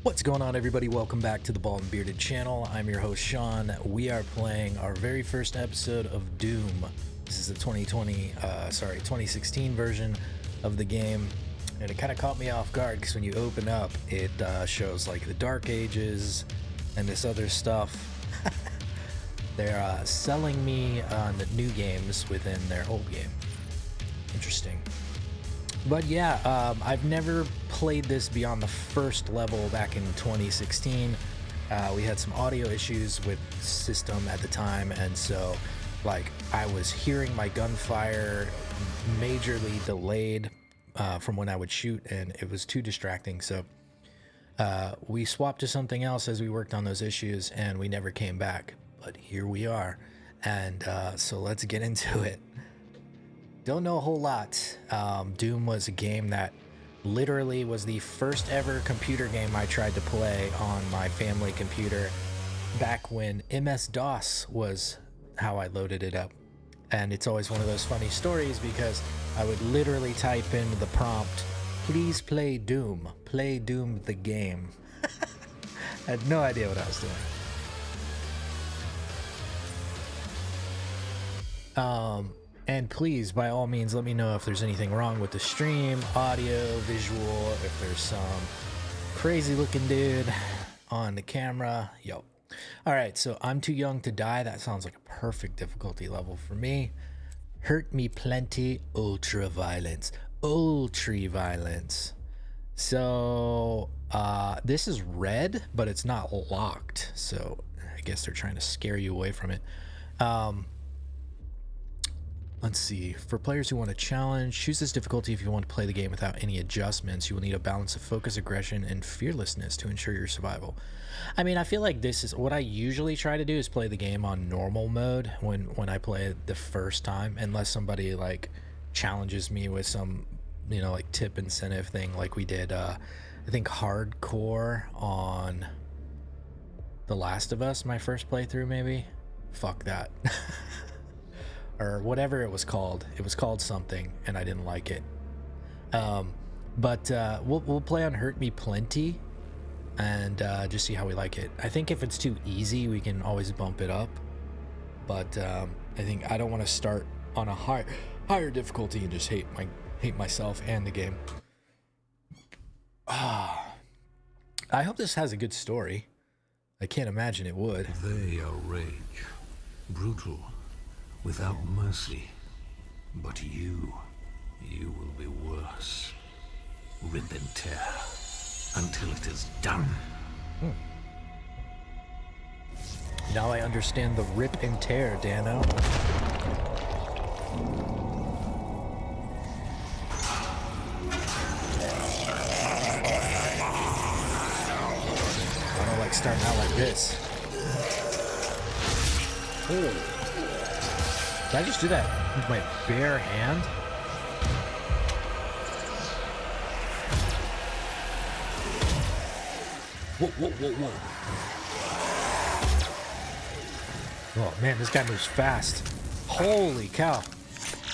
What's going on, everybody? Welcome back to the Bald and Bearded channel. I'm your host, Sean. We are playing our very first episode of Doom. This is the 2016 version of the game, and it kind of caught me off guard because when you open up, it shows like the Dark Ages and this other stuff. They're selling me the new games within their old game. Interesting. But yeah, I've never played this beyond the first level back in 2016. We had some audio issues with system at the time, and so like I was hearing my gunfire majorly delayed from when I would shoot, and it was too distracting. So we swapped to something else as we worked on those issues, and we never came back. But here we are, and so let's get into it. Don't know a whole lot. Doom was a game that literally was the first ever computer game I tried to play on my family computer back when MS-DOS was how I loaded it up. And it's always one of those funny stories because I would literally type in the prompt, "Please play Doom the game." I had no idea what I was doing. And please, by all means, let me know if there's anything wrong with the stream, audio, visual, if there's some crazy looking dude on the camera. Yo. All right, so I'm Too Young to Die. That sounds like a perfect difficulty level for me. Hurt Me Plenty, ultra violence. So this is red, but it's not locked. So I guess they're trying to scare you away from it. Let's see. For players who want to challenge, choose this difficulty if you want to play the game without any adjustments. You will need a balance of focus, aggression, and fearlessness to ensure your survival. I mean, I feel like this is what I usually try to do, is play the game on normal mode when I play it the first time, unless somebody like challenges me with some, you know, like tip incentive thing like we did I think hardcore on The Last of Us, my first playthrough maybe. Fuck that. Or whatever it was called. It was called something, and I didn't like it. But we'll play on Hurt Me Plenty, and just see how we like it. I think if it's too easy, we can always bump it up. But I think I don't want to start on a higher difficulty and just hate myself and the game. I hope this has a good story. I can't imagine it would. They are rage, brutal, without mercy. But you will be worse. Rip and tear until it is done. Now I understand the rip and tear, Dano. I don't like starting out like this. Oh. Did I just do that with my bare hand? Whoa. Oh man, this guy moves fast. Holy cow.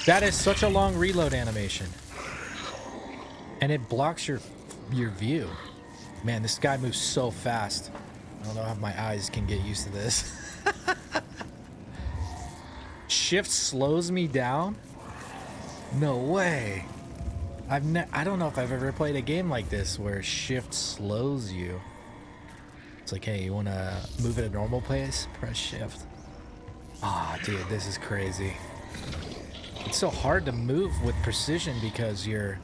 That is such a long reload animation. And it blocks your view. Man, this guy moves so fast. I don't know how my eyes can get used to this. Shift slows me down? No way. I don't know if I've ever played a game like this where shift slows you. It's like, hey, you want to move at a normal pace? Press shift. Ah, dude, this is crazy. It's so hard to move with precision because you're...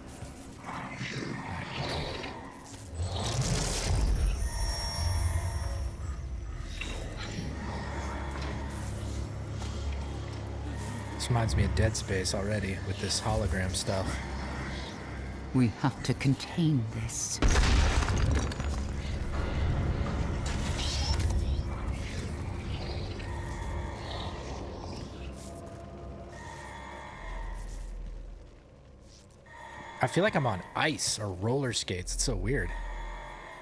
This reminds me of Dead Space already with this hologram stuff. We have to contain this. I feel like I'm on ice or roller skates. It's so weird.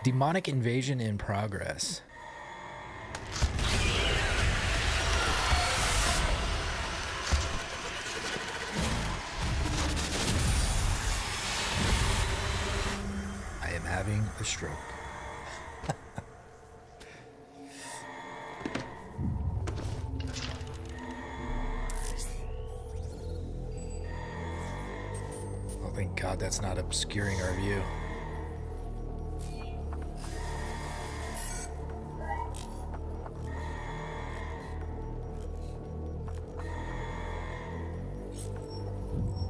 Demonic invasion in progress. having a stroke. Oh, thank God that's not obscuring our view.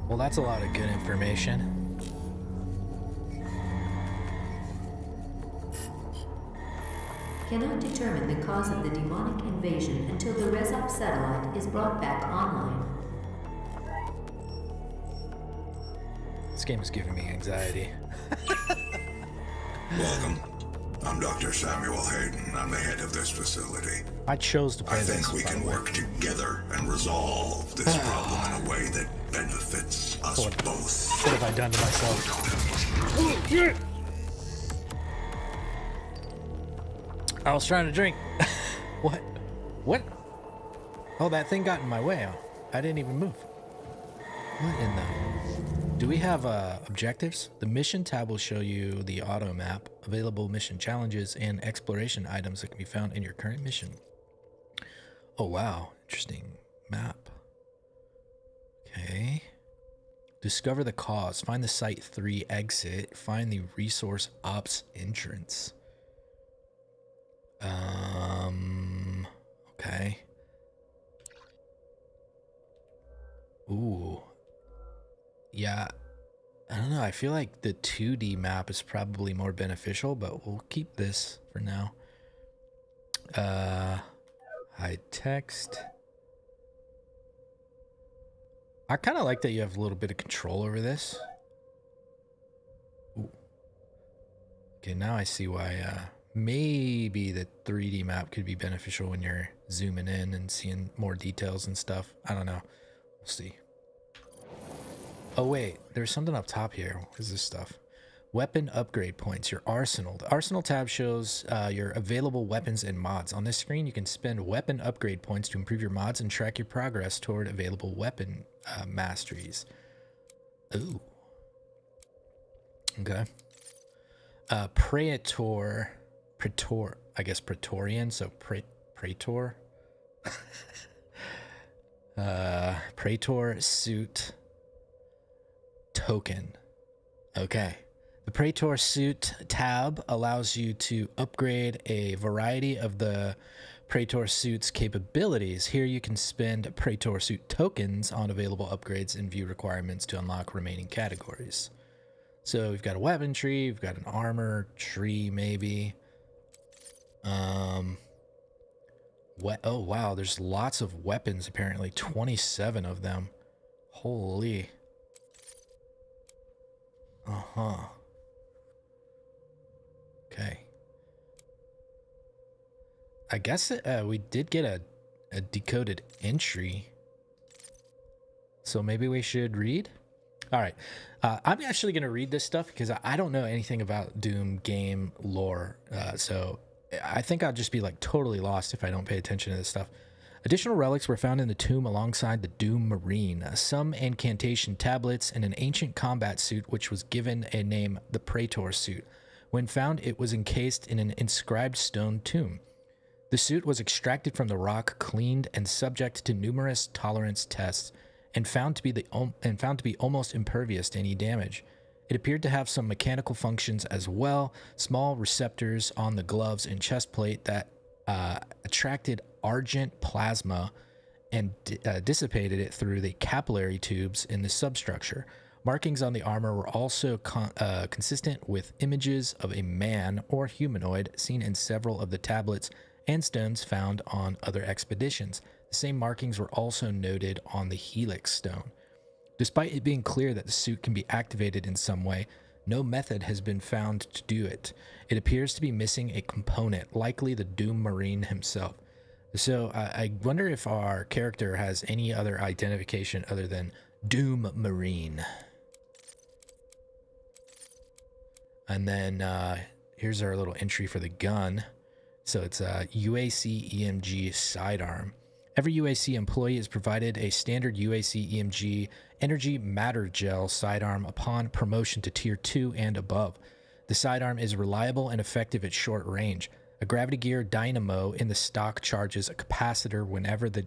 Well, that's a lot of good information. Cannot determine the cause of the demonic invasion until the Resop satellite is brought back online. This game is giving me anxiety. Welcome. I'm Dr. Samuel Hayden. I'm the head of this facility. I chose to play I this. think we can work together and resolve this problem in a way that benefits us both. What have I done to myself? I was trying to drink. What? What? Oh, that thing got in my way. I didn't even move. What in the... Do we have objectives? The mission tab will show you the auto map, available mission challenges, and exploration items that can be found in your current mission. Oh, wow. Interesting map. Okay. Discover the cause. Find the Site 3 exit. Find the Resource Ops entrance. Okay. Ooh. Yeah. I don't know. I feel like the 2D map is probably more beneficial, but we'll keep this for now. Hide text. I kind of like that you have a little bit of control over this. Ooh. Okay, now I see why maybe the 3D map could be beneficial when you're zooming in and seeing more details and stuff. I don't know. We'll see. Oh wait, there's something up top here. What is this stuff? Weapon upgrade points, your arsenal. The arsenal tab shows your available weapons and mods. On this screen, you can spend weapon upgrade points to improve your mods and track your progress toward available weapon masteries. Ooh. Okay. Praetor, I guess Praetorian, so Praetor. Praetor suit token. Okay. The Praetor suit tab allows you to upgrade a variety of the Praetor suit's capabilities. Here you can spend Praetor suit tokens on available upgrades and view requirements to unlock remaining categories. So we've got a weapon tree, we've got an armor tree maybe. Oh wow, there's lots of weapons apparently, 27 of them. Holy. Uh-huh. Okay. I guess we did get a decoded entry. So maybe we should read? All right. I'm actually going to read this stuff because I don't know anything about Doom game lore. So I think I'll just be like totally lost if I don't pay attention to this stuff. Additional relics were found in the tomb alongside the Doom Marine, some incantation tablets, and an ancient combat suit which was given a name, the Praetor suit. When found, it was encased in an inscribed stone tomb. The suit was extracted from the rock, cleaned, and subject to numerous tolerance tests, and found to be almost impervious to any damage. It appeared to have some mechanical functions as well, small receptors on the gloves and chest plate that attracted argent plasma and dissipated it through the capillary tubes in the substructure. Markings on the armor were also consistent with images of a man or humanoid seen in several of the tablets and stones found on other expeditions. The same markings were also noted on the Helix stone. Despite it being clear that the suit can be activated in some way, no method has been found to do it. It appears to be missing a component, likely the Doom Marine himself. So I wonder if our character has any other identification other than Doom Marine. And then here's our little entry for the gun. So it's a UAC EMG sidearm. Every UAC employee is provided a standard UAC EMG Energy Matter Gel sidearm upon promotion to Tier 2 and above. The sidearm is reliable and effective at short range. A gravity gear dynamo in the stock charges a capacitor whenever the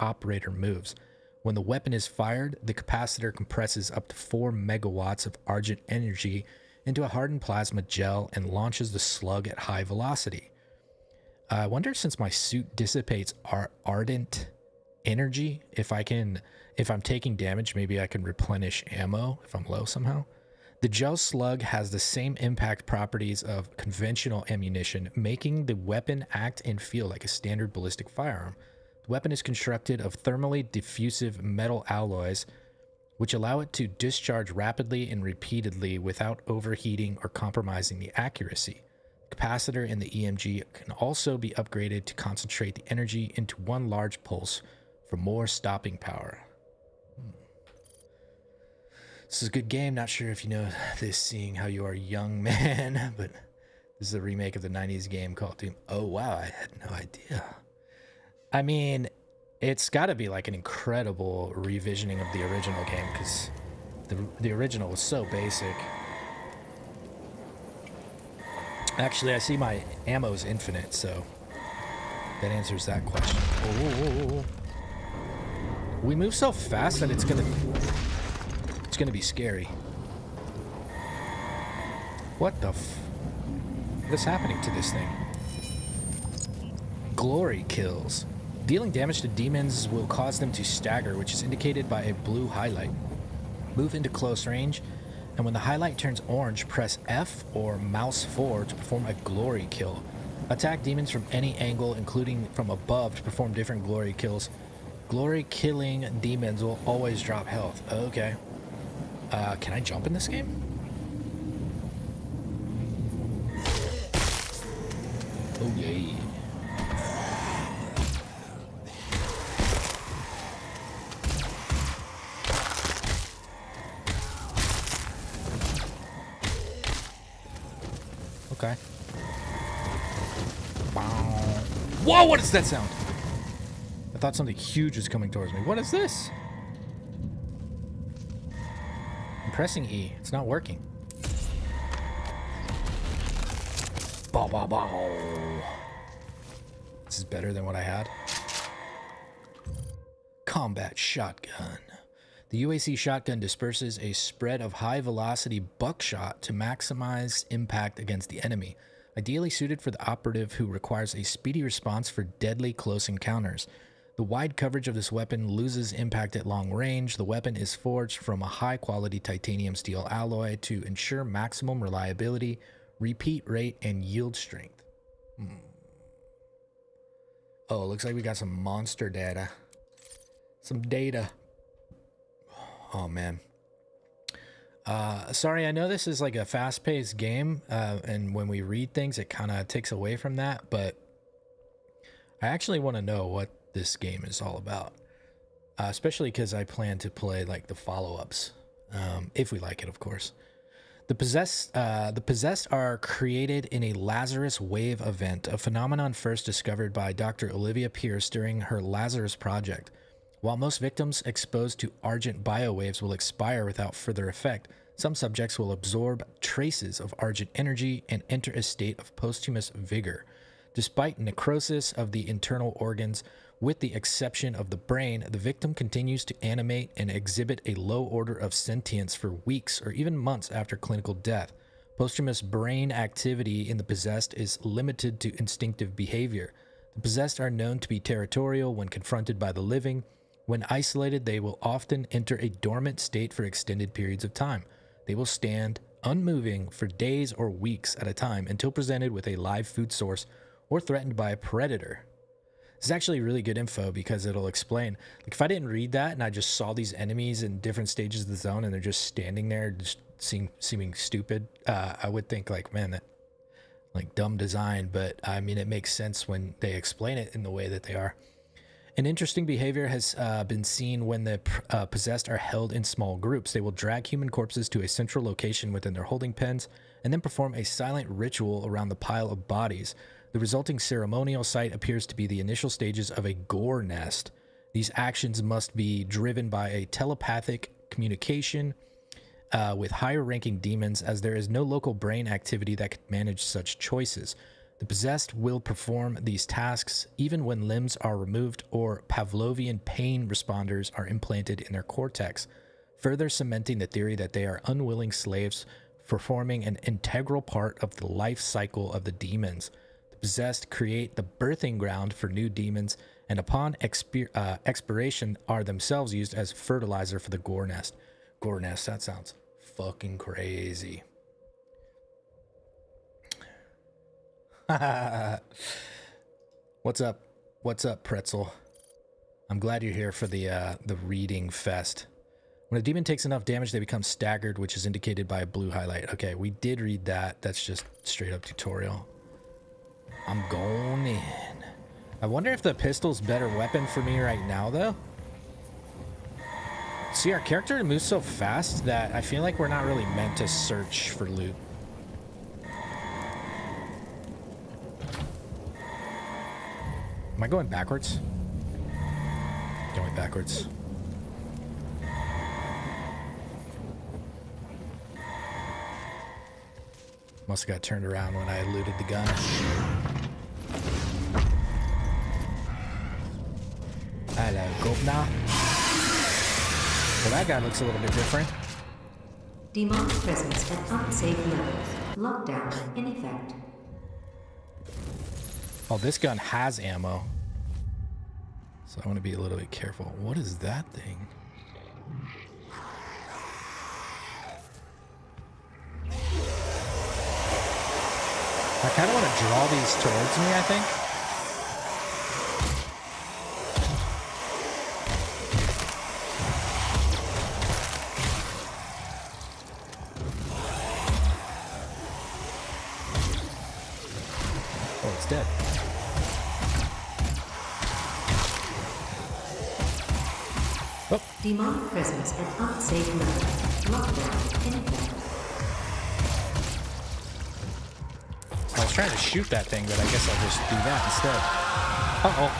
operator moves. When the weapon is fired, the capacitor compresses up to 4 megawatts of argent energy into a hardened plasma gel and launches the slug at high velocity. I wonder, since my suit dissipates ardent energy, if I'm taking damage, maybe I can replenish ammo if I'm low somehow. The gel slug has the same impact properties of conventional ammunition, making the weapon act and feel like a standard ballistic firearm. The weapon is constructed of thermally diffusive metal alloys, which allow it to discharge rapidly and repeatedly without overheating or compromising the accuracy. The capacitor in the EMG can also be upgraded to concentrate the energy into one large pulse for more stopping power. This is a good game. Not sure if you know this, seeing how you are a young man, but this is a remake of the 90s game called Doom. Oh, wow. I had no idea. I mean, it's got to be like an incredible revisioning of the original game, because the original was so basic. Actually, I see my ammo is infinite, so that answers that question. Oh, we move so fast that it's gonna be scary. What the what is happening to this thing? Glory kills. Dealing damage to demons will cause them to stagger, which is indicated by a blue highlight. Move into close range, and when the highlight turns orange, press F or mouse 4 to perform a glory kill. Attack demons from any angle, including from above, to perform different glory kills. Glory killing demons will always drop health. Okay. Can I jump in this game? Oh, yay. Okay. Whoa, what is that sound? I thought something huge was coming towards me. What is this? I'm pressing E. It's not working. Bow, bow, bow. This is better than what I had. Combat shotgun. The UAC shotgun disperses a spread of high-velocity buckshot to maximize impact against the enemy, ideally suited for the operative who requires a speedy response for deadly close encounters. The wide coverage of this weapon loses impact at long range. The weapon is forged from a high-quality titanium steel alloy to ensure maximum reliability, repeat rate, and yield strength. Oh, it looks like we got some monster data. Some data. Oh, man. Sorry, I know this is like a fast-paced game, and when we read things, it kind of takes away from that, but I actually want to know what this game is all about, especially because I plan to play like the follow-ups, if we like it, of course. The possessed are created in a Lazarus Wave event, a phenomenon first discovered by Dr. Olivia Pierce during her Lazarus project. While most victims exposed to argent biowaves will expire without further effect, some subjects will absorb traces of argent energy and enter a state of posthumous vigor. Despite necrosis of the internal organs, with the exception of the brain, the victim continues to animate and exhibit a low order of sentience for weeks or even months after clinical death. Posthumous brain activity in the possessed is limited to instinctive behavior. The possessed are known to be territorial when confronted by the living. When isolated, they will often enter a dormant state for extended periods of time. They will stand unmoving for days or weeks at a time until presented with a live food source or threatened by a predator. This is actually really good info because it'll explain. Like if I didn't read that and I just saw these enemies in different stages of the zone and they're just standing there, just seeming stupid, I would think like, man, that like dumb design. But I mean, it makes sense when they explain it in the way that they are. An interesting behavior has been seen when the possessed are held in small groups. They will drag human corpses to a central location within their holding pens and then perform a silent ritual around the pile of bodies. The resulting ceremonial site appears to be the initial stages of a gore nest. These actions must be driven by a telepathic communication with higher-ranking demons, as there is no local brain activity that could manage such choices. The possessed will perform these tasks even when limbs are removed or Pavlovian pain responders are implanted in their cortex, further cementing the theory that they are unwilling slaves performing an integral part of the life cycle of the demons. The possessed create the birthing ground for new demons, and upon expiration are themselves used as fertilizer for the gore nest. Gore nest, that sounds fucking crazy. What's up? What's up, Pretzel? I'm glad you're here for the reading fest. When a demon takes enough damage, they become staggered, which is indicated by a blue highlight. Okay, we did read that. That's just straight up tutorial. I'm going in. I wonder if the pistol's better weapon for me right now, though. See, our character moves so fast that I feel like we're not really meant to search for loot. Am I going backwards? Going backwards. Must have got turned around when I looted the gun. Hello, governor. Well, that guy looks a little bit different. Demonic presence at unsafe levels. Lockdown in effect. Oh, this gun has ammo. So I want to be a little bit careful. What is that thing? I kind of want to draw these towards me, I think. Oh, it's dead. Oh. Demonic presence at unsafe levels. Lockdown in effect. I was trying to shoot that thing, but I guess I'll just do that instead. Uh-oh.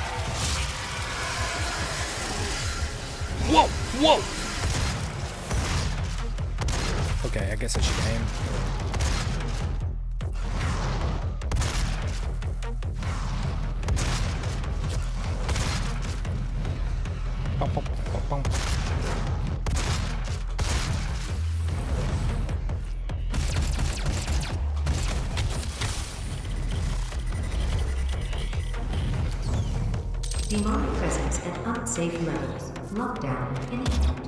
Whoa! Whoa! Okay, I guess I should aim. Bum, bum, bum, bum. Demonic presence at unsafe levels. Lockdown in effect.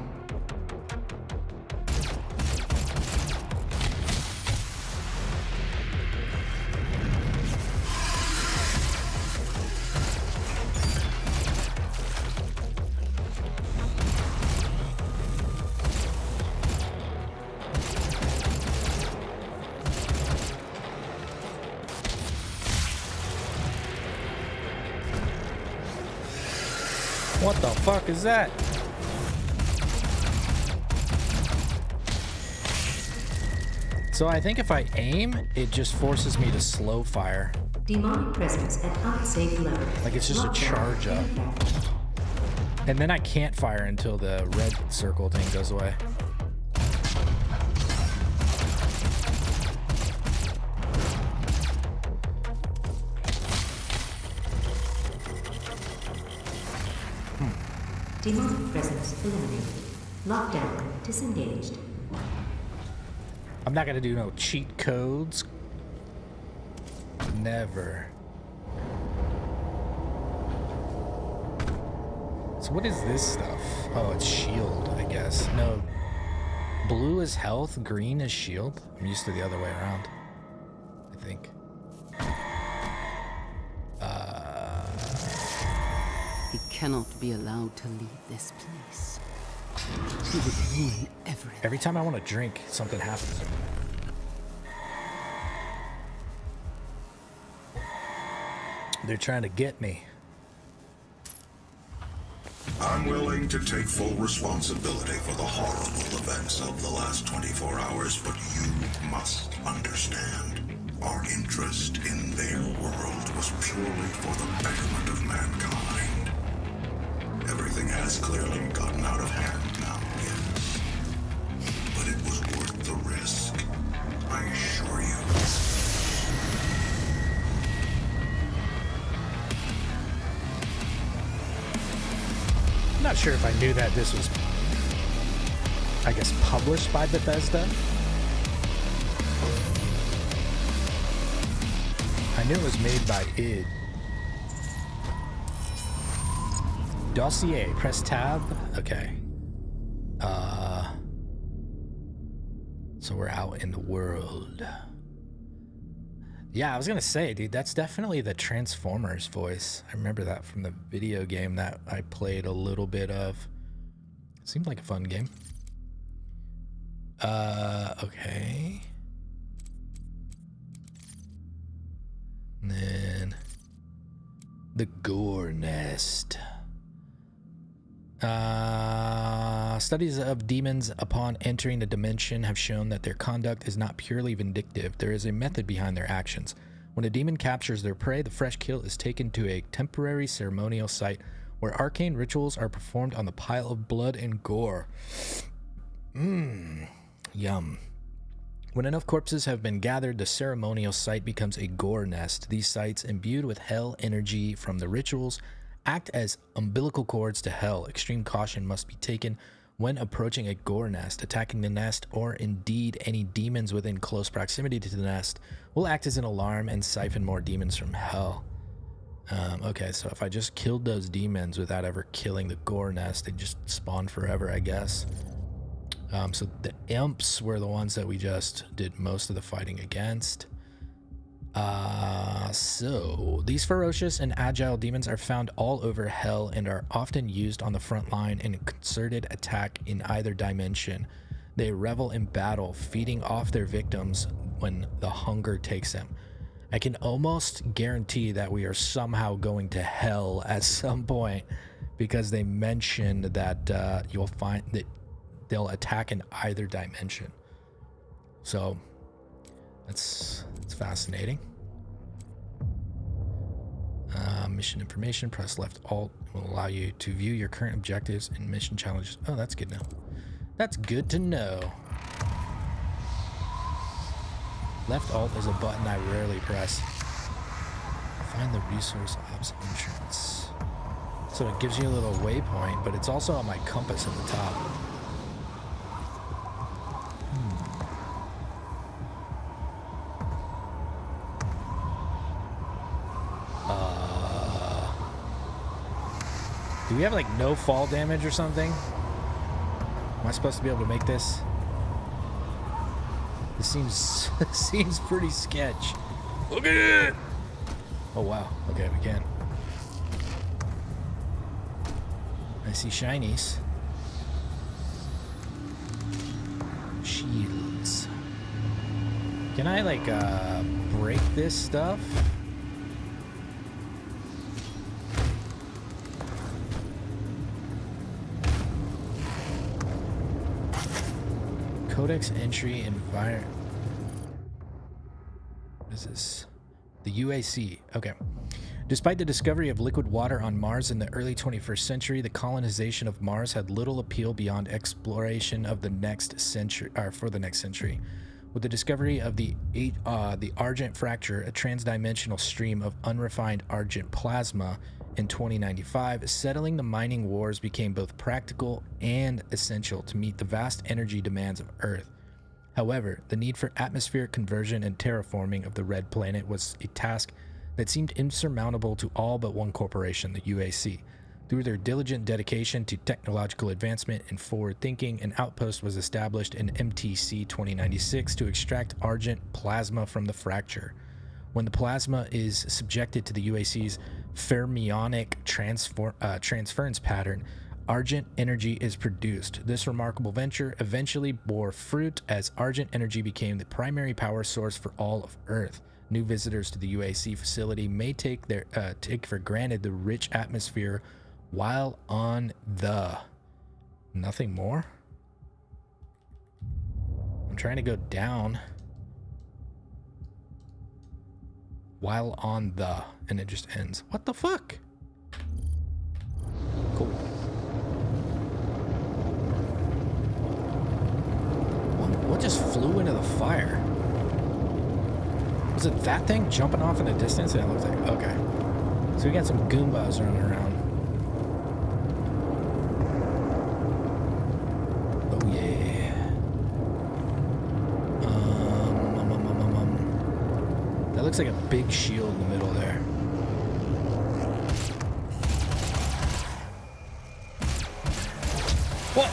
What the fuck is that? So I think if I aim, it just forces me to slow fire. Demonic presence at unsafe levels. Like it's just a charge up. And then I can't fire until the red circle thing goes away. Demonic presence eliminated. Lockdown disengaged. I'm not gonna do no cheat codes. Never. So what is this stuff? Oh, it's shield, I guess. No. Blue is health, green is shield. I'm used to the other way around, I think. He cannot be allowed to leave this place. He would ruin everything. Every time I want to drink, something happens. They're trying to get me. I'm willing to take full responsibility for the horrible events of the last 24 hours, but you must understand. Our interest in their world was purely for the betterment of mankind. Everything has clearly gotten out of hand now, yes. But it was worth not sure if I knew that this was, I guess, published by Bethesda. I knew it was made by id. Dossier, press tab. Okay. So we're out in the world. Yeah, I was gonna say, dude, that's definitely the Transformers voice. I remember that from the video game that I played a little bit of. Seemed like a fun game. Okay. And then the Gore Nest. Studies of demons upon entering the dimension have shown that their conduct is not purely vindictive. There is a method behind their actions. When a demon captures their prey, the fresh kill is taken to a temporary ceremonial site where arcane rituals are performed on the pile of blood and gore. Yum. When enough corpses have been gathered, the ceremonial site becomes a gore nest. These sites, imbued with hell energy from the rituals, act as umbilical cords to hell. Extreme caution must be taken when approaching a gore nest. Attacking the nest, or indeed any demons within close proximity to the nest, will act as an alarm and siphon more demons from hell. Okay, so if I just killed those demons without ever killing the gore nest, they just spawn forever, I guess. So the imps were the ones that we just did most of the fighting against. So these ferocious and agile demons are found all over hell and are often used on the front line in a concerted attack in either dimension. They revel in battle, feeding off their victims when the hunger takes them. I can almost guarantee that we are somehow going to hell at some point, because they mentioned that you'll find that they'll attack in either dimension. So that's fascinating. Mission information, press left alt will allow you to view your current objectives and mission challenges. Oh, that's good to know. That's good to know. Left alt is a button I rarely press. Find the resource ops entrance. So it gives you a little waypoint, but it's also on my compass at the top. Do we have like no fall damage or something? Am I supposed to be able to make this? This seems pretty sketch. Look at it! Oh wow, okay, we can. I see shinies. Shields. Can I like break this stuff? Codex entry environment. What is this? The UAC. Okay. Despite the discovery of liquid water on Mars in the early 21st century, the colonization of Mars had little appeal beyond exploration of the next century, or for the next century. With the discovery of the Argent Fracture, a transdimensional stream of unrefined Argent plasma, in 2095, settling the mining wars became both practical and essential to meet the vast energy demands of Earth. However, the need for atmospheric conversion and terraforming of the Red Planet was a task that seemed insurmountable to all but one corporation, the UAC. Through their diligent dedication to technological advancement and forward thinking, an outpost was established in MTC 2096 to extract Argent plasma from the fracture. When the plasma is subjected to the UAC's fermionic transference pattern, Argent energy is produced. This remarkable venture eventually bore fruit as Argent energy became the primary power source for all of Earth. New visitors to the UAC facility may take for granted the rich atmosphere while on the... Nothing more? I'm trying to go down. While on the... And it just ends. What the fuck? Cool. What just flew into the fire? Was it that thing jumping off in the distance? And it looks like... Okay. So we got some Goombas running around. That looks like a big shield in the middle there. What?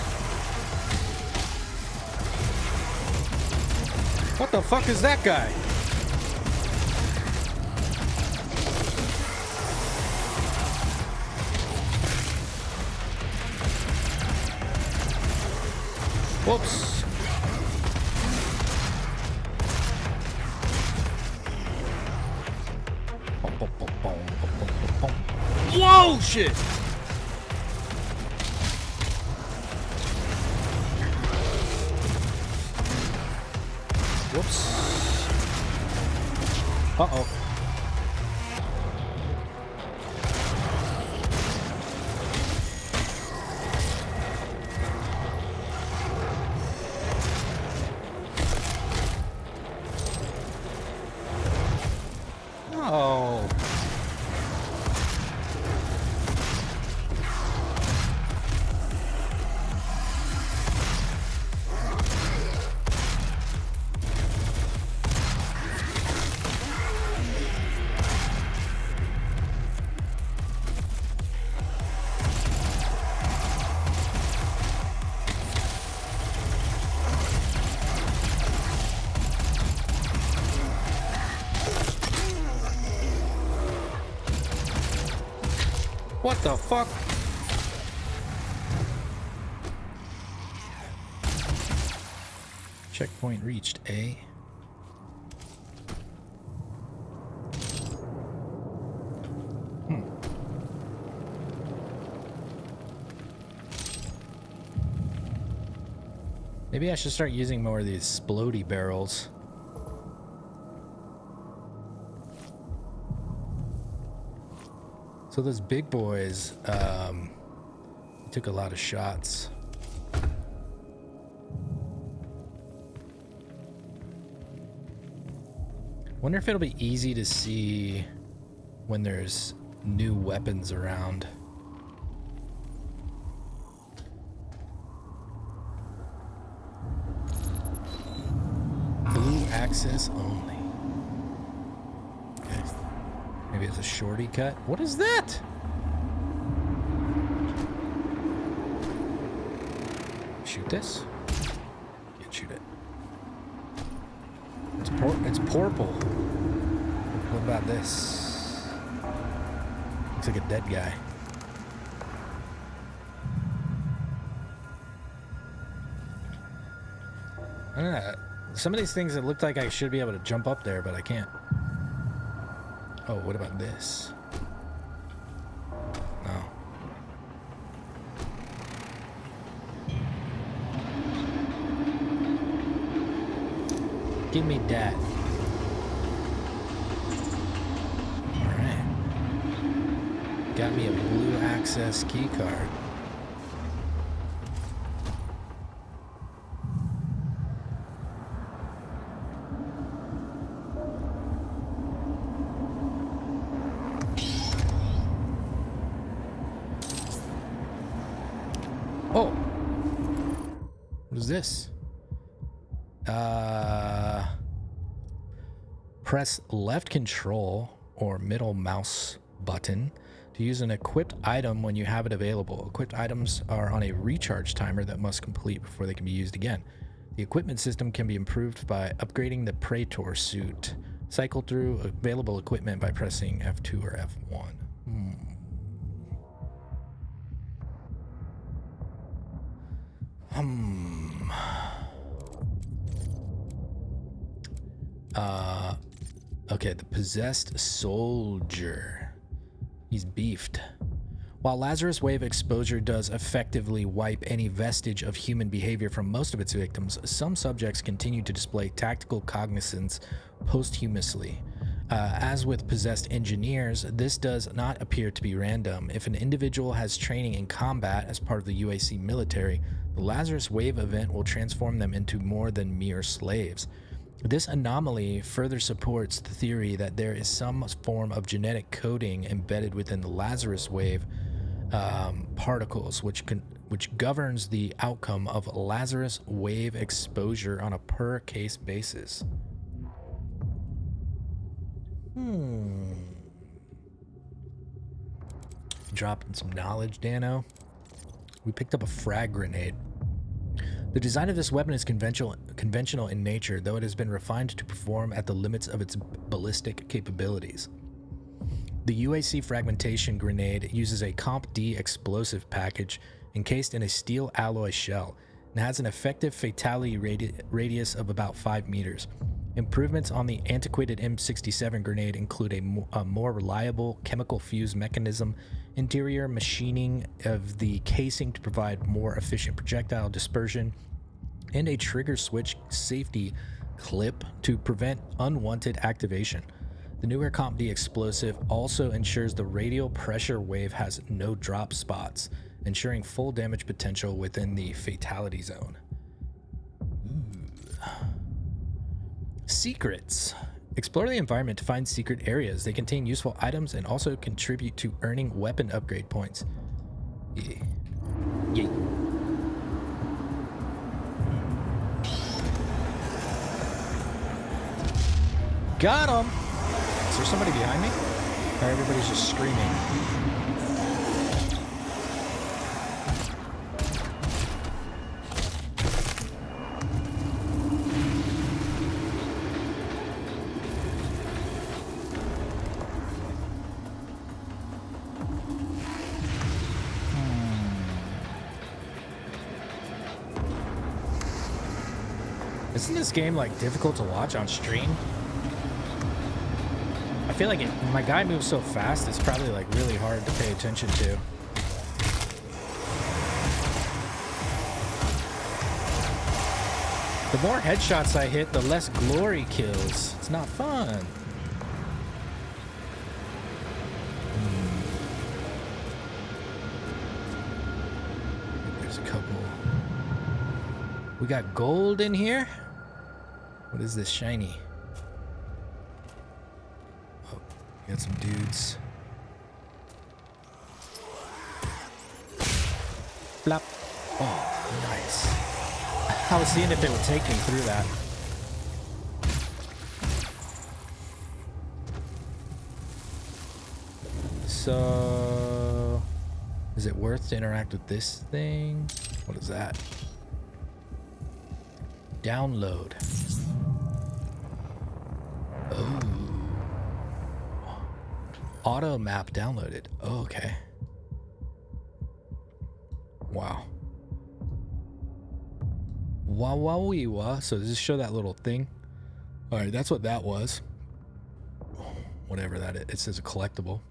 What the fuck is that guy? Whoops. Whoa, shit! Whoops. Uh-oh. Oh. What the fuck? Checkpoint reached, eh? Maybe I should start using more of these explodey barrels. So those big boys took a lot of shots. Wonder if it'll be easy to see when there's new weapons around. Blue access only. Okay. Maybe it's a shorty cut. What is that? Shoot this? Can't shoot it. It's purple. What about this? Looks like a dead guy. I don't know. Some of these things, it looked like I should be able to jump up there, but I can't. Oh, what about this? No. Give me that. Alright. Got me a blue access key card. Oh! What is this? Press left control or middle mouse button to use an equipped item when you have it available. Equipped items are on a recharge timer that must complete before they can be used again. The equipment system can be improved by upgrading the Praetor suit. Cycle through available equipment by pressing F2 or F1. Okay, the possessed soldier. He's beefed. While Lazarus Wave exposure does effectively wipe any vestige of human behavior from most of its victims, some subjects continue to display tactical cognizance posthumously. As with possessed engineers, this does not appear to be random. If an individual has training in combat as part of the UAC military, the Lazarus Wave event will transform them into more than mere slaves. This anomaly further supports the theory that there is some form of genetic coding embedded within the Lazarus Wave particles, which governs the outcome of Lazarus Wave exposure on a per-case basis. Dropping some knowledge, Dano. We picked up a frag grenade. The design of this weapon is conventional in nature, though it has been refined to perform at the limits of its ballistic capabilities. The UAC fragmentation grenade uses a Comp D explosive package encased in a steel alloy shell and has an effective fatality radius of about 5 meters. Improvements on the antiquated M67 grenade include a more reliable chemical fuse mechanism, interior machining of the casing to provide more efficient projectile dispersion, and a trigger switch safety clip to prevent unwanted activation. The newer Comp D explosive also ensures the radial pressure wave has no drop spots, ensuring full damage potential within the fatality zone. Secrets. Explore the environment to find secret areas. They contain useful items and also contribute to earning weapon upgrade points. Yeah. Yeah. Got him! Is there somebody behind me? Or everybody's just screaming? Isn't this game like difficult to watch on stream? I feel like my guy moves so fast, it's probably like really hard to pay attention to. The more headshots I hit, the less glory kills. It's not fun. There's a couple. We got gold in here. What is this shiny? Oh, we got some dudes. Flop. Oh, nice. I was seeing if it would take me through that. So, is it worth to interact with this thing? What is that? Download. Oh. Auto map downloaded. Oh, okay. Wow. Wow. So does this show that little thing? All right, that's what that was. Whatever that is. It says a collectible.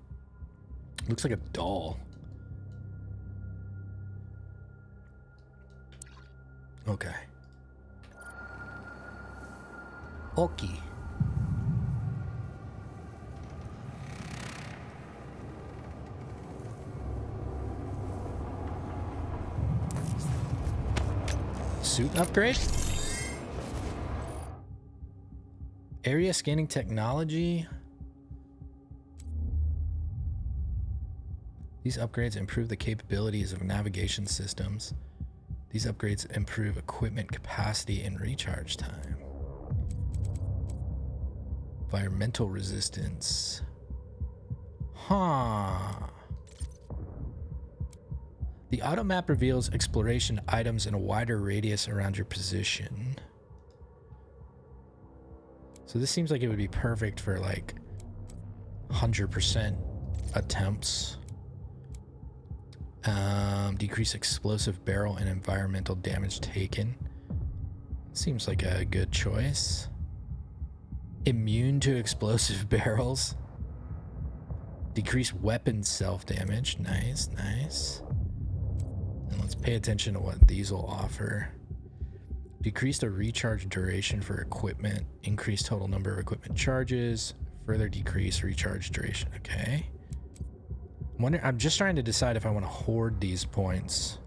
Looks like a doll. Okay. Okay. Suit upgrade? Area scanning technology. These upgrades improve the capabilities of navigation systems. These upgrades improve equipment capacity and recharge time. Environmental resistance. Huh. The auto map reveals exploration items in a wider radius around your position. So this seems like it would be perfect for like 100% attempts. Decrease explosive barrel and environmental damage taken. Seems like a good choice. Immune to explosive barrels. Decrease weapon self-damage. Nice, nice. And let's pay attention to what these will offer. Decrease the recharge duration for equipment. Increase total number of equipment charges. Further decrease recharge duration. Okay. I'm just trying to decide if I want to hoard these points.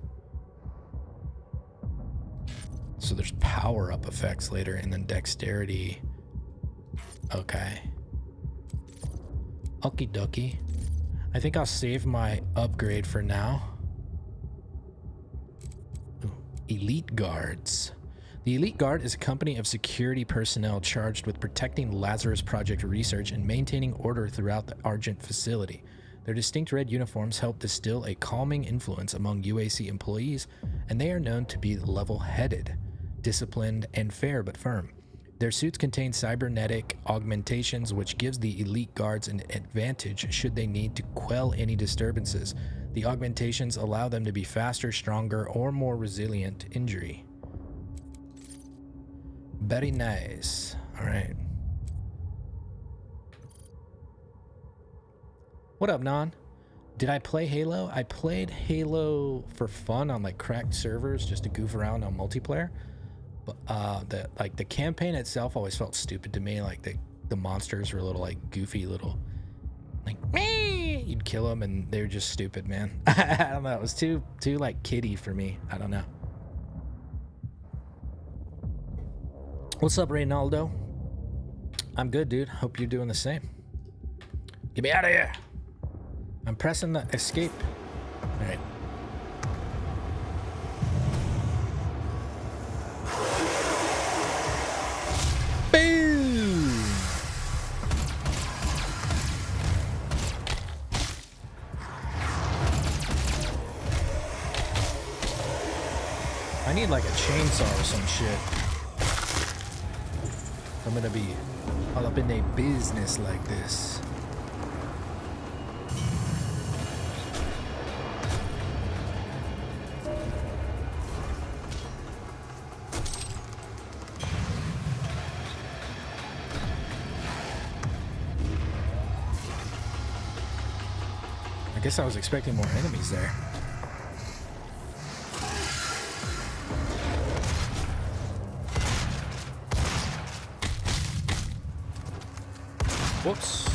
So there's power-up effects later, and then dexterity. Okay. Okie dokie. I think I'll save my upgrade for now. Ooh, elite guards. The Elite Guard is a company of security personnel charged with protecting Lazarus Project research and maintaining order throughout the Argent facility. Their distinct red uniforms help distill a calming influence among UAC employees, and they are known to be level-headed, disciplined, and fair but firm. Their suits contain cybernetic augmentations, which gives the Elite Guards an advantage should they need to quell any disturbances. The augmentations allow them to be faster, stronger, or more resilient to injury. Very nice. All right. What up, Non? Did I play Halo? I played Halo for fun on like cracked servers just to goof around on multiplayer. But the campaign itself always felt stupid to me. Like the monsters were a little like goofy little like me. You'd kill them and they were just stupid, man. I don't know. It was too like kiddie for me. I don't know. What's up, Reynaldo? I'm good, dude. Hope you're doing the same. Get me out of here. I'm pressing the escape. All right. Boom! I need like a chainsaw or some shit. I'm gonna be all up in a business like this. I guess I was expecting more enemies there. Whoops.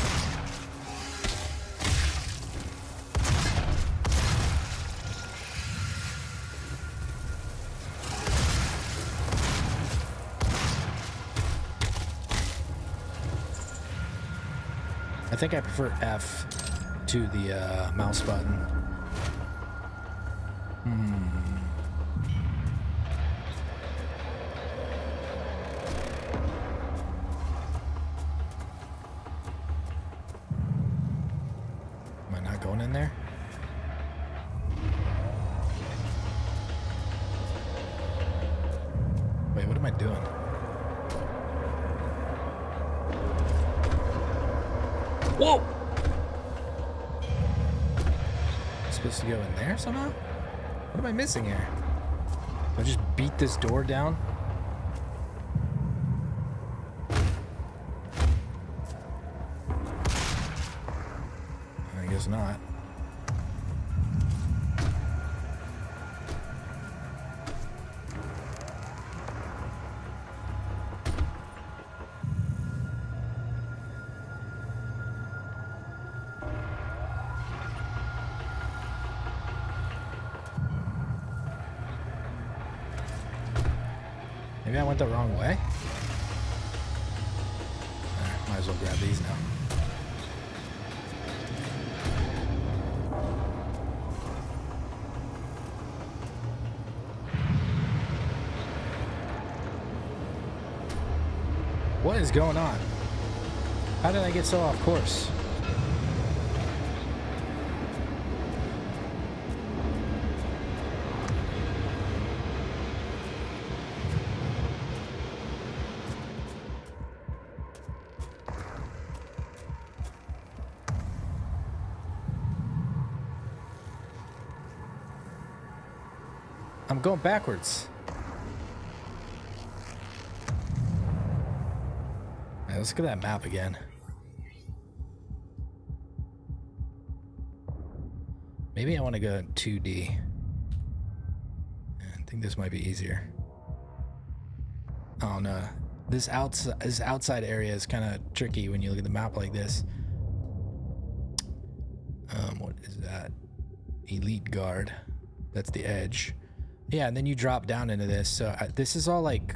I think I prefer F to the mouse button. Going in there? Wait, what am I doing? Whoa! I'm supposed to go in there somehow? What am I missing here? Do I just beat this door down? Not. Maybe I went the wrong way? Might as well grab these now. What is going on? How did I get so off course? I'm going backwards. Let's look at that map again. Maybe I want to go in 2D. I think this might be easier. Oh no, this outside area is kind of tricky when you look at the map like this. What is that? Elite Guard. That's the edge. Yeah, and then you drop down into this. So this is all like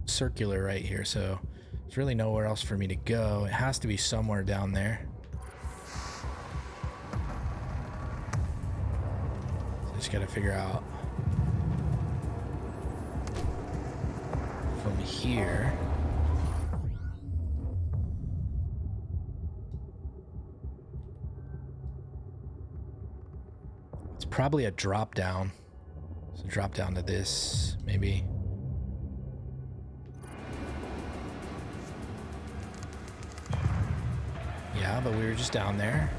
circular right here. So there's really nowhere else for me to go. It has to be somewhere down there. So I just gotta figure out. from here. It's probably a drop down. So drop down to this, maybe. Yeah, but we were just down there.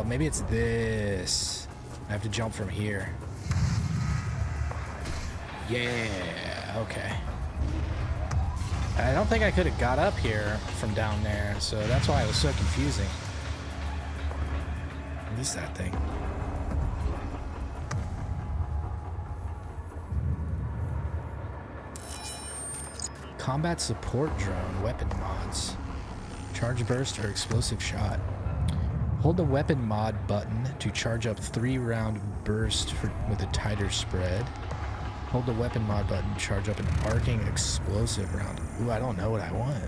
Maybe it's this. I have to jump from here. Yeah, okay. I don't think I could have got up here from down there, so that's why it was so confusing. What is that thing? Combat support drone, weapon mods. Charge burst or explosive shot. Hold the weapon mod button to charge up 3-round burst with a tighter spread. Hold the weapon mod button to charge up an arcing explosive round. Ooh, I don't know what I want.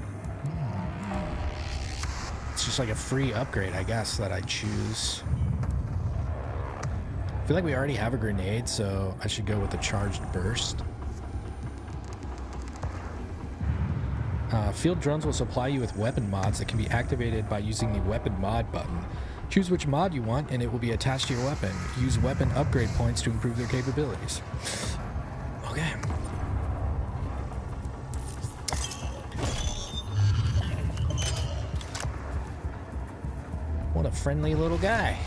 It's just like a free upgrade, I guess, that I choose. I feel like we already have a grenade, so I should go with the charged burst. Field drones will supply you with weapon mods that can be activated by using the weapon mod button. Choose which mod you want and it will be attached to your weapon. Use weapon upgrade points to improve their capabilities. Okay. What a friendly little guy.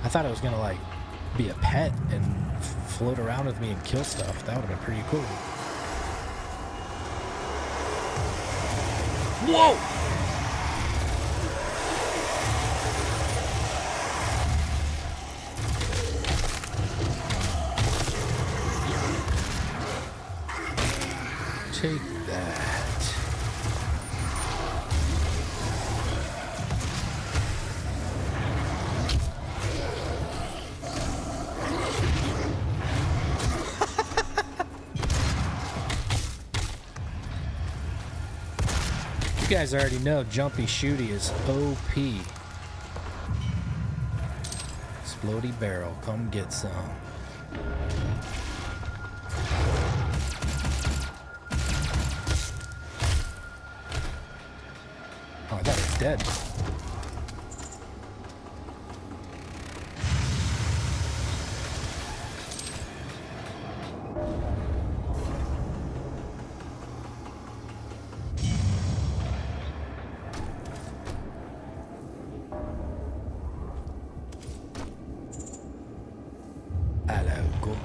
I thought it was gonna like be a pet and float around with me and kill stuff. That would have been pretty cool. Whoa! Take that. You guys already know Jumpy Shooty is OP. Explodey barrel, come get some. Oh, I thought it was dead.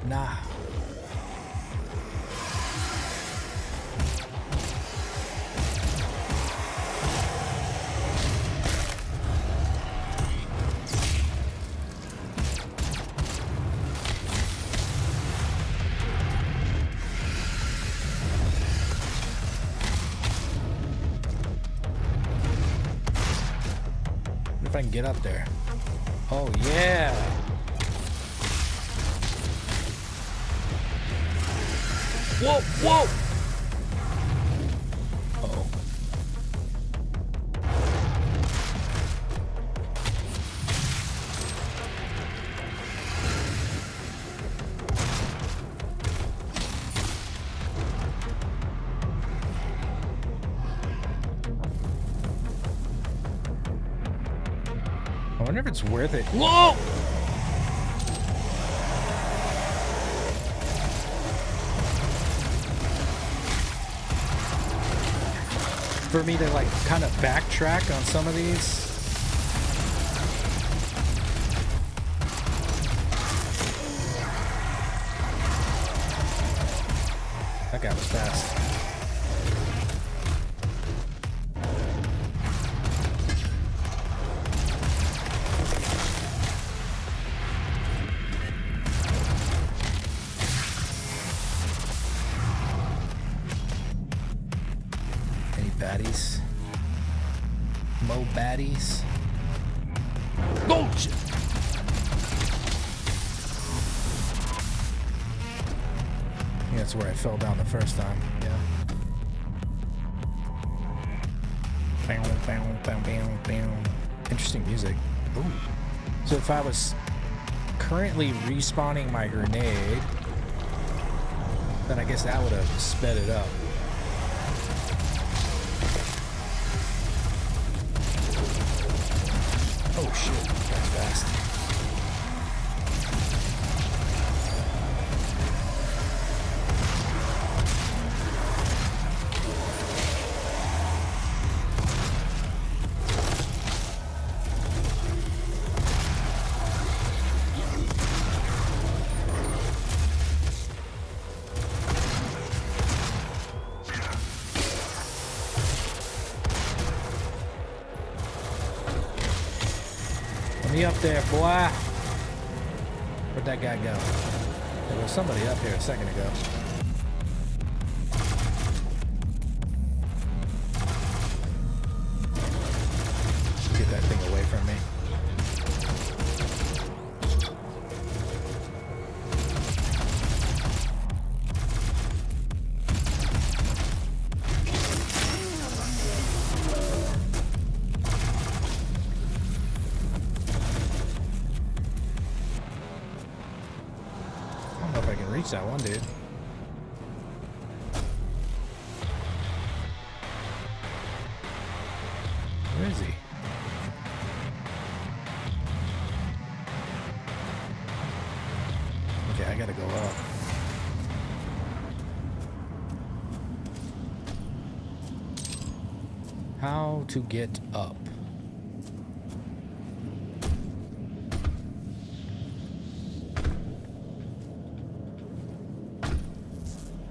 Nah. What if I can get up there? Oh yeah. Whoa, whoa! Uh-oh. I wonder if it's worth it. Whoa! For me to like kind of backtrack on some of these. That guy was fast. Baddies. Mo baddies. Oh shit. I think that's where I fell down the first time. Yeah. Interesting music. Ooh. So if I was currently respawning my grenade, Then I guess that would have sped it up. Oh shit, that's fast. Me up there, boy. Where'd that guy go? There was somebody up here a second ago. Get that thing away from me. Reach that one, dude. Where is he? Okay, I gotta go up. How to get up?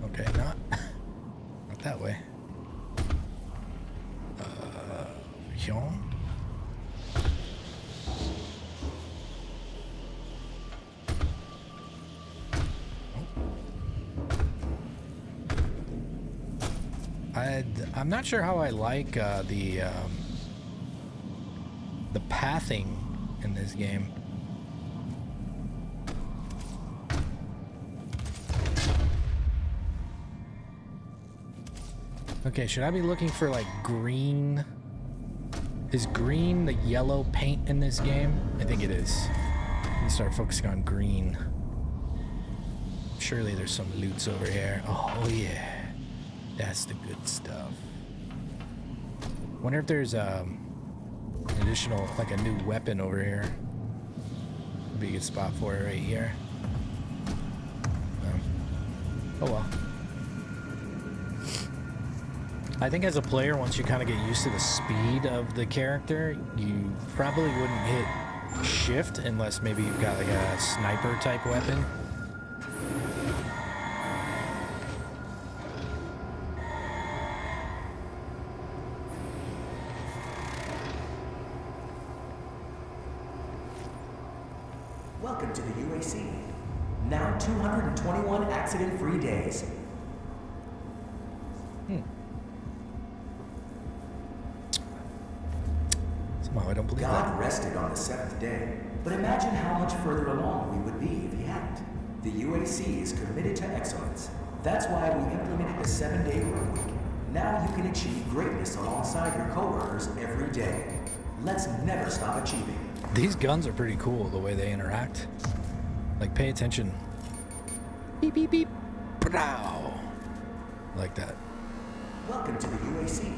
Okay, not that way. Here. I'm not sure how I like the pathing in this game. Okay, should I be looking for like green? Is green the yellow paint in this game? I think it is. Let me start focusing on green. Surely there's some loots over here. Oh yeah, that's the good stuff. Wonder if there's an additional, like a new weapon over here. Would be a good spot for it right here. Oh well. I think as a player, once you kind of get used to the speed of the character, you probably wouldn't hit shift unless maybe you've got like a sniper type weapon. Welcome to the UAC. Now 221 accident-free days. Somehow I don't believe God that. rested on the seventh day, but imagine how much further along we would be if he hadn't. The UAC is committed to excellence. That's why we implemented the 7-day work week. Now you can achieve greatness alongside your coworkers every day. Let's never stop achieving. These guns are pretty cool, the way they interact. Like, pay attention. Beep, beep, beep. Pow. Like that. Welcome to the UAC.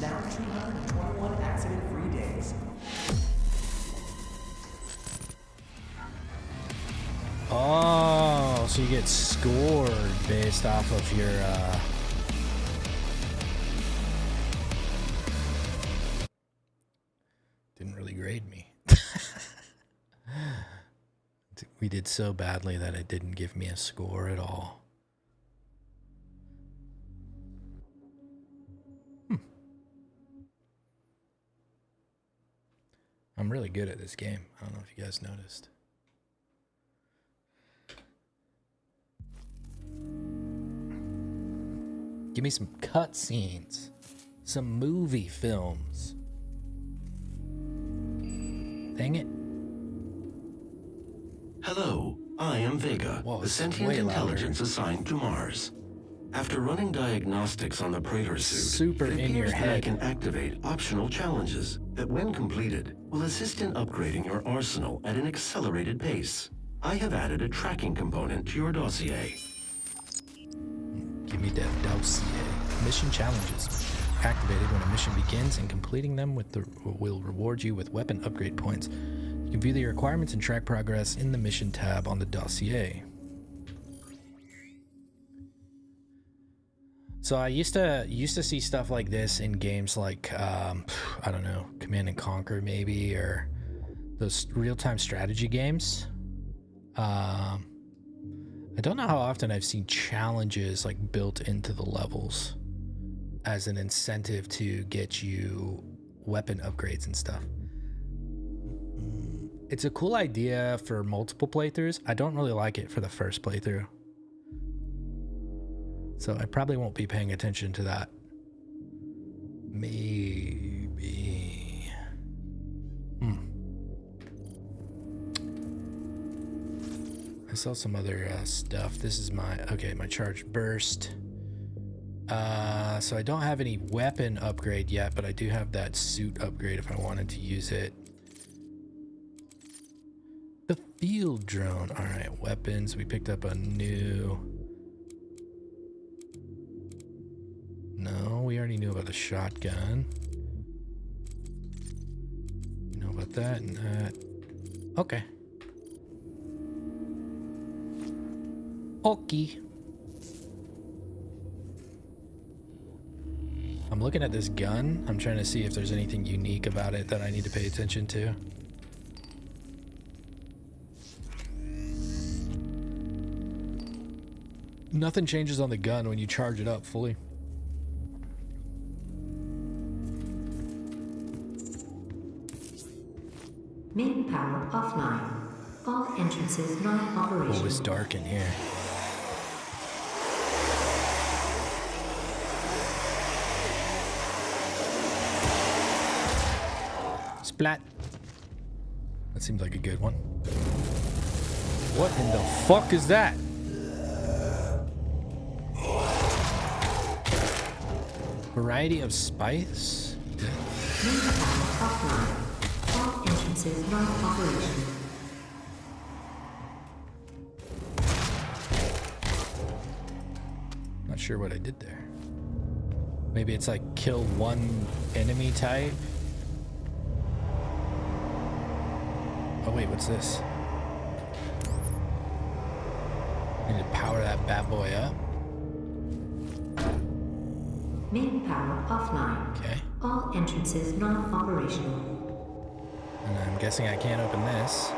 Now 221 accident-free days. Oh, so you get scored based off of your, Didn't really grade me. We did so badly that it didn't give me a score at all. I'm really good at this game. I don't know if you guys noticed. Give me some cutscenes, some movie films. Dang it. Hello, I am Vega, Whoa, the this is sentient way louder. intelligence assigned to Mars. After running diagnostics on the Praetor suit, Super it in your appears that I head. can activate optional challenges that, when completed, will assist in upgrading your arsenal at an accelerated pace. I have added a tracking component to your dossier. Give me that dossier. Mission challenges. Activated when a mission begins, and completing them will reward you with weapon upgrade points. You can view the requirements and track progress in the mission tab on the dossier. So I used to see stuff like this in games like I don't know, Command and Conquer maybe, or those real-time strategy games. I don't know how often I've seen challenges like built into the levels as an incentive to get you weapon upgrades and stuff. It's a cool idea for multiple playthroughs. I don't really like it for the first playthrough. So I probably won't be paying attention to that. Maybe. I saw some other stuff. This is my charged burst. So I don't have any weapon upgrade yet, but I do have that suit upgrade if I wanted to use it. The field drone. All right, weapons. We picked up a new... No, we already knew about the shotgun. You know about that and that. Okay. Okay. I'm looking at this gun. I'm trying to see if there's anything unique about it that I need to pay attention to. Nothing changes on the gun when you charge it up fully. Main power offline. All entrances non-operational. Oh, it's dark in here. Splat. That seems like a good one. What in the fuck is that? Variety of spice? Main power offline. All entrances non-operational. Not sure what I did there. Maybe it's like kill one enemy type. Oh wait, what's this? I need to power that bad boy up. Main power offline. Okay. All entrances non-operational. And I'm guessing I can't open this.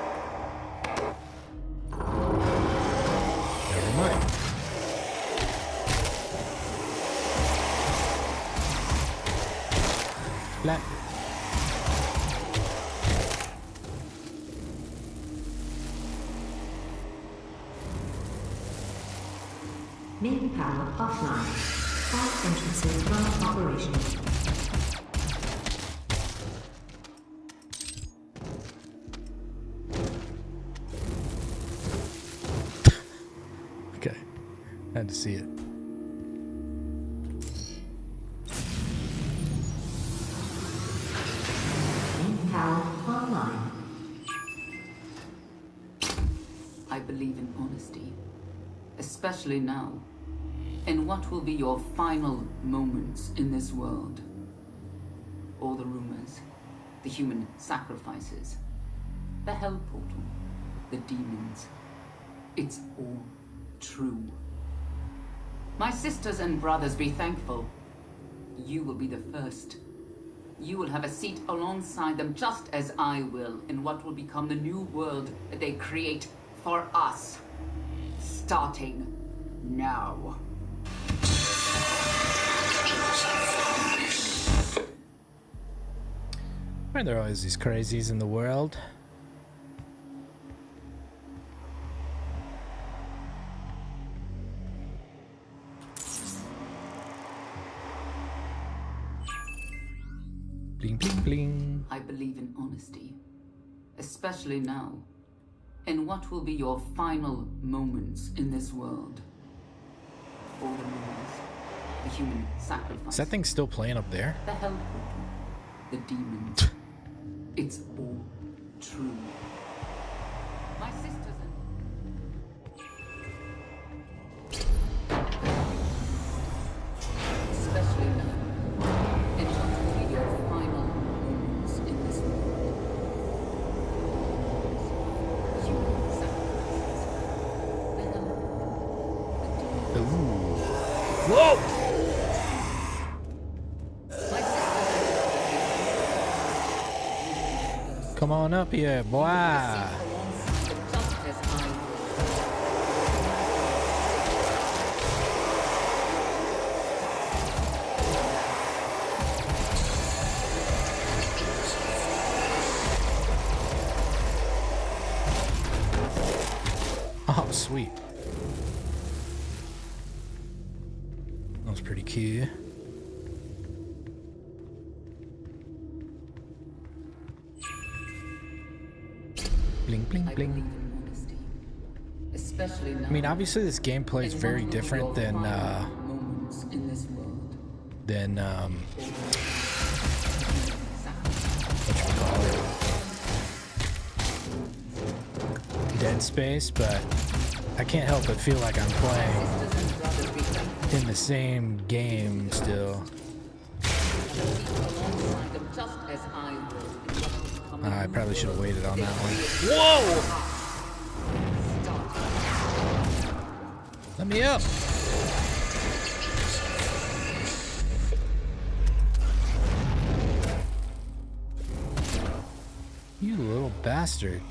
Never mind. Flat. Main power offline. All entrances non-operational. Okay. Had to see it. Main power online. I believe in honesty, especially now, in what will be your final moments in this world. All the rumors, the human sacrifices, the hell portal, the demons. It's all true. My sisters and brothers, be thankful. You will be the first. You will have a seat alongside them, just as I will, in what will become the new world that they create for us. Starting now. Why are there always these crazies in the world? Bling, bling, bling. I believe in honesty, especially now, in what will be your final moments in this world. All the rumors, the human sacrifice. Is that thing still playing up there? The hell portal, the demons. It's all true. My sisters and... Come on up here, boy. Oh, sweet. That was pretty cool. Bling, bling, I believe bling. in honesty, especially now. I mean, obviously this gameplay is very different than moments in this world. Dead Space, but I can't help but feel like I'm playing in the same game still. I probably should have waited on that one. Whoa! Let me up. You little bastard.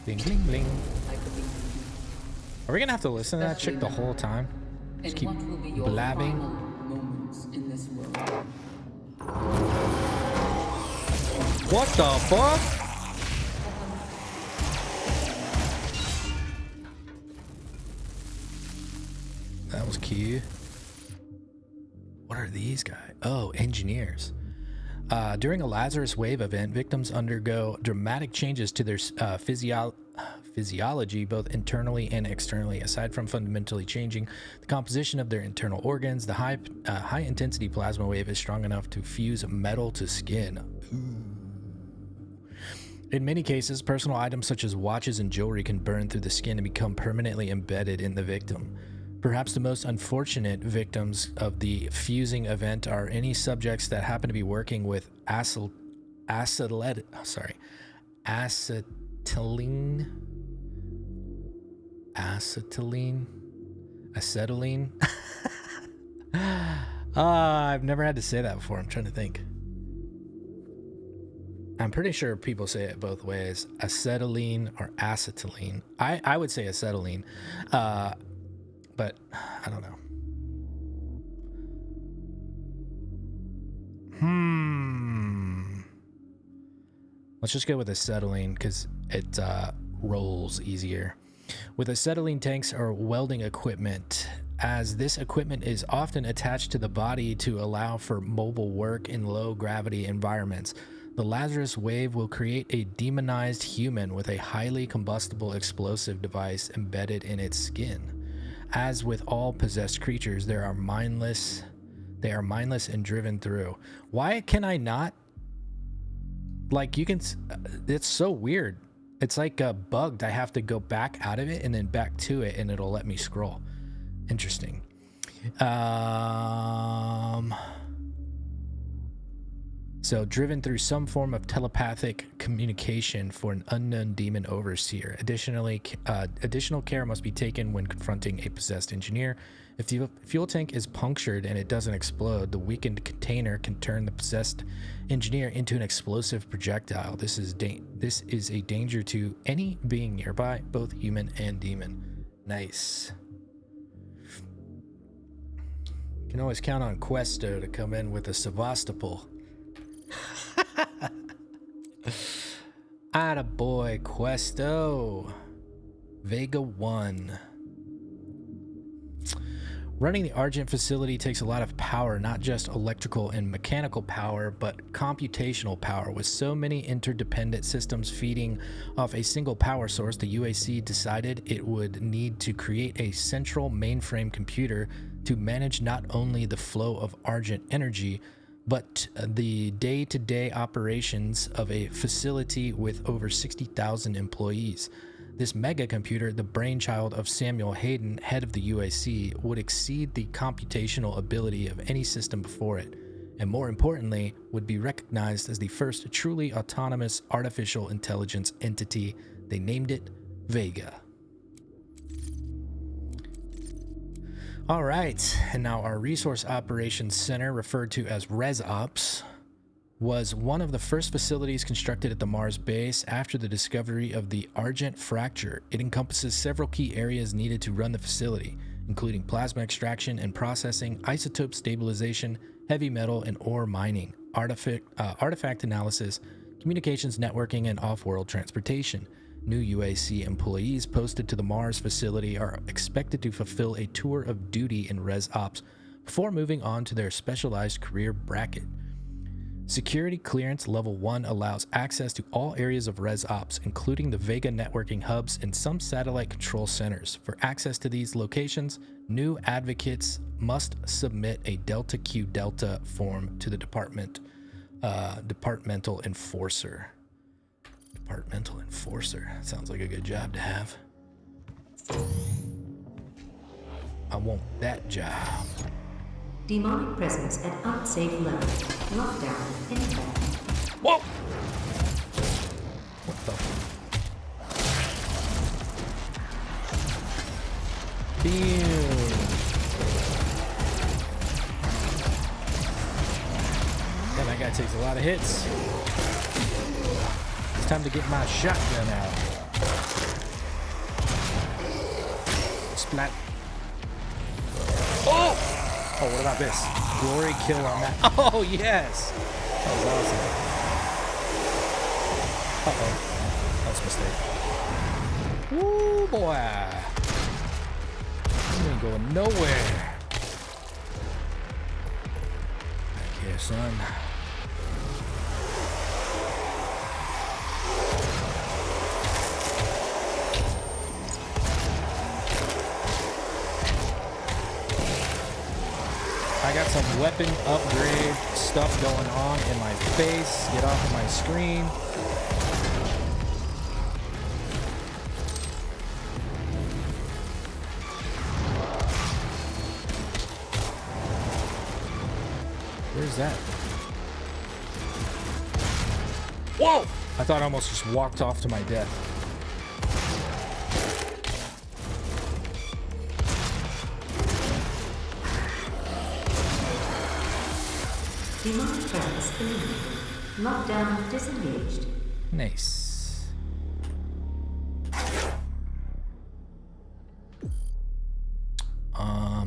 Bling, bling, bling. Are we gonna have to listen to that chick the whole time? Just keep blabbing. What the fuck? That was cute. What are these guys? Oh, engineers. During a Lazarus Wave event, victims undergo dramatic changes to their physiology, both internally and externally. Aside from fundamentally changing the composition of their internal organs, the high-intensity plasma wave is strong enough to fuse metal to skin. Ooh. In many cases, personal items such as watches and jewelry can burn through the skin and become permanently embedded in the victim. Perhaps the most unfortunate victims of the fusing event are any subjects that happen to be working with acetylene, acetylene. I've never had to say that before. I'm trying to think. I'm pretty sure people say it both ways, acetylene or acetylene. I would say acetylene. But I don't know. Let's just go with acetylene because it rolls easier. With acetylene tanks or welding equipment, as this equipment is often attached to the body to allow for mobile work in low gravity environments, the Lazarus Wave will create a demonized human with a highly combustible explosive device embedded in its skin. As with all possessed creatures, they are mindless and driven through. Why can I not? Like, you can, it's so weird. It's like bugged. I have to go back out of it and then back to it and it'll let me scroll. Interesting. So driven through some form of telepathic communication for an unknown demon overseer. Additionally, additional care must be taken when confronting a possessed engineer. If the fuel tank is punctured and it doesn't explode, the weakened container can turn the possessed engineer into an explosive projectile. This is a danger to any being nearby, both human and demon. Nice. You can always count on Questo to come in with a Sevastopol. Attaboy, Questo. Vega 1. Running the Argent facility takes a lot of power, not just electrical and mechanical power, but computational power. With so many interdependent systems feeding off a single power source, the UAC decided it would need to create a central mainframe computer to manage not only the flow of Argent energy, but the day-to-day operations of a facility with over 60,000 employees. This mega computer, the brainchild of Samuel Hayden, head of the UAC, would exceed the computational ability of any system before it, and more importantly, would be recognized as the first truly autonomous artificial intelligence entity. They named it Vega. All right, and now our Resource Operations Center, referred to as ResOps, was one of the first facilities constructed at the Mars base after the discovery of the Argent Fracture. It encompasses several key areas needed to run the facility, including plasma extraction and processing, isotope stabilization, heavy metal and ore mining, artifact analysis, communications networking, and off-world transportation. New UAC employees posted to the Mars facility are expected to fulfill a tour of duty in ResOps before moving on to their specialized career bracket. Security Clearance Level 1 allows access to all areas of ResOps, including the Vega networking hubs and some satellite control centers. For access to these locations, new advocates must submit a Delta Q Delta form to the departmental enforcer. Departmental enforcer. Sounds like a good job to have. I want that job. Demonic presence at unsafe level. Lockdown in effect. Whoa! What the? Damn. Yeah, that guy takes a lot of hits. It's time to get my shotgun out. Splat. Oh! Oh, what about this? Glory kill on that. Oh, yes! That was awesome. Uh-oh. That was a mistake. Woo, boy! You ain't going nowhere. Back here, son. I got some weapon upgrade stuff going on in my face. Get off of my screen. Where's that? Whoa! I thought I almost just walked off to my death. Demonic presence eliminated. Lockdown disengaged. Nice. All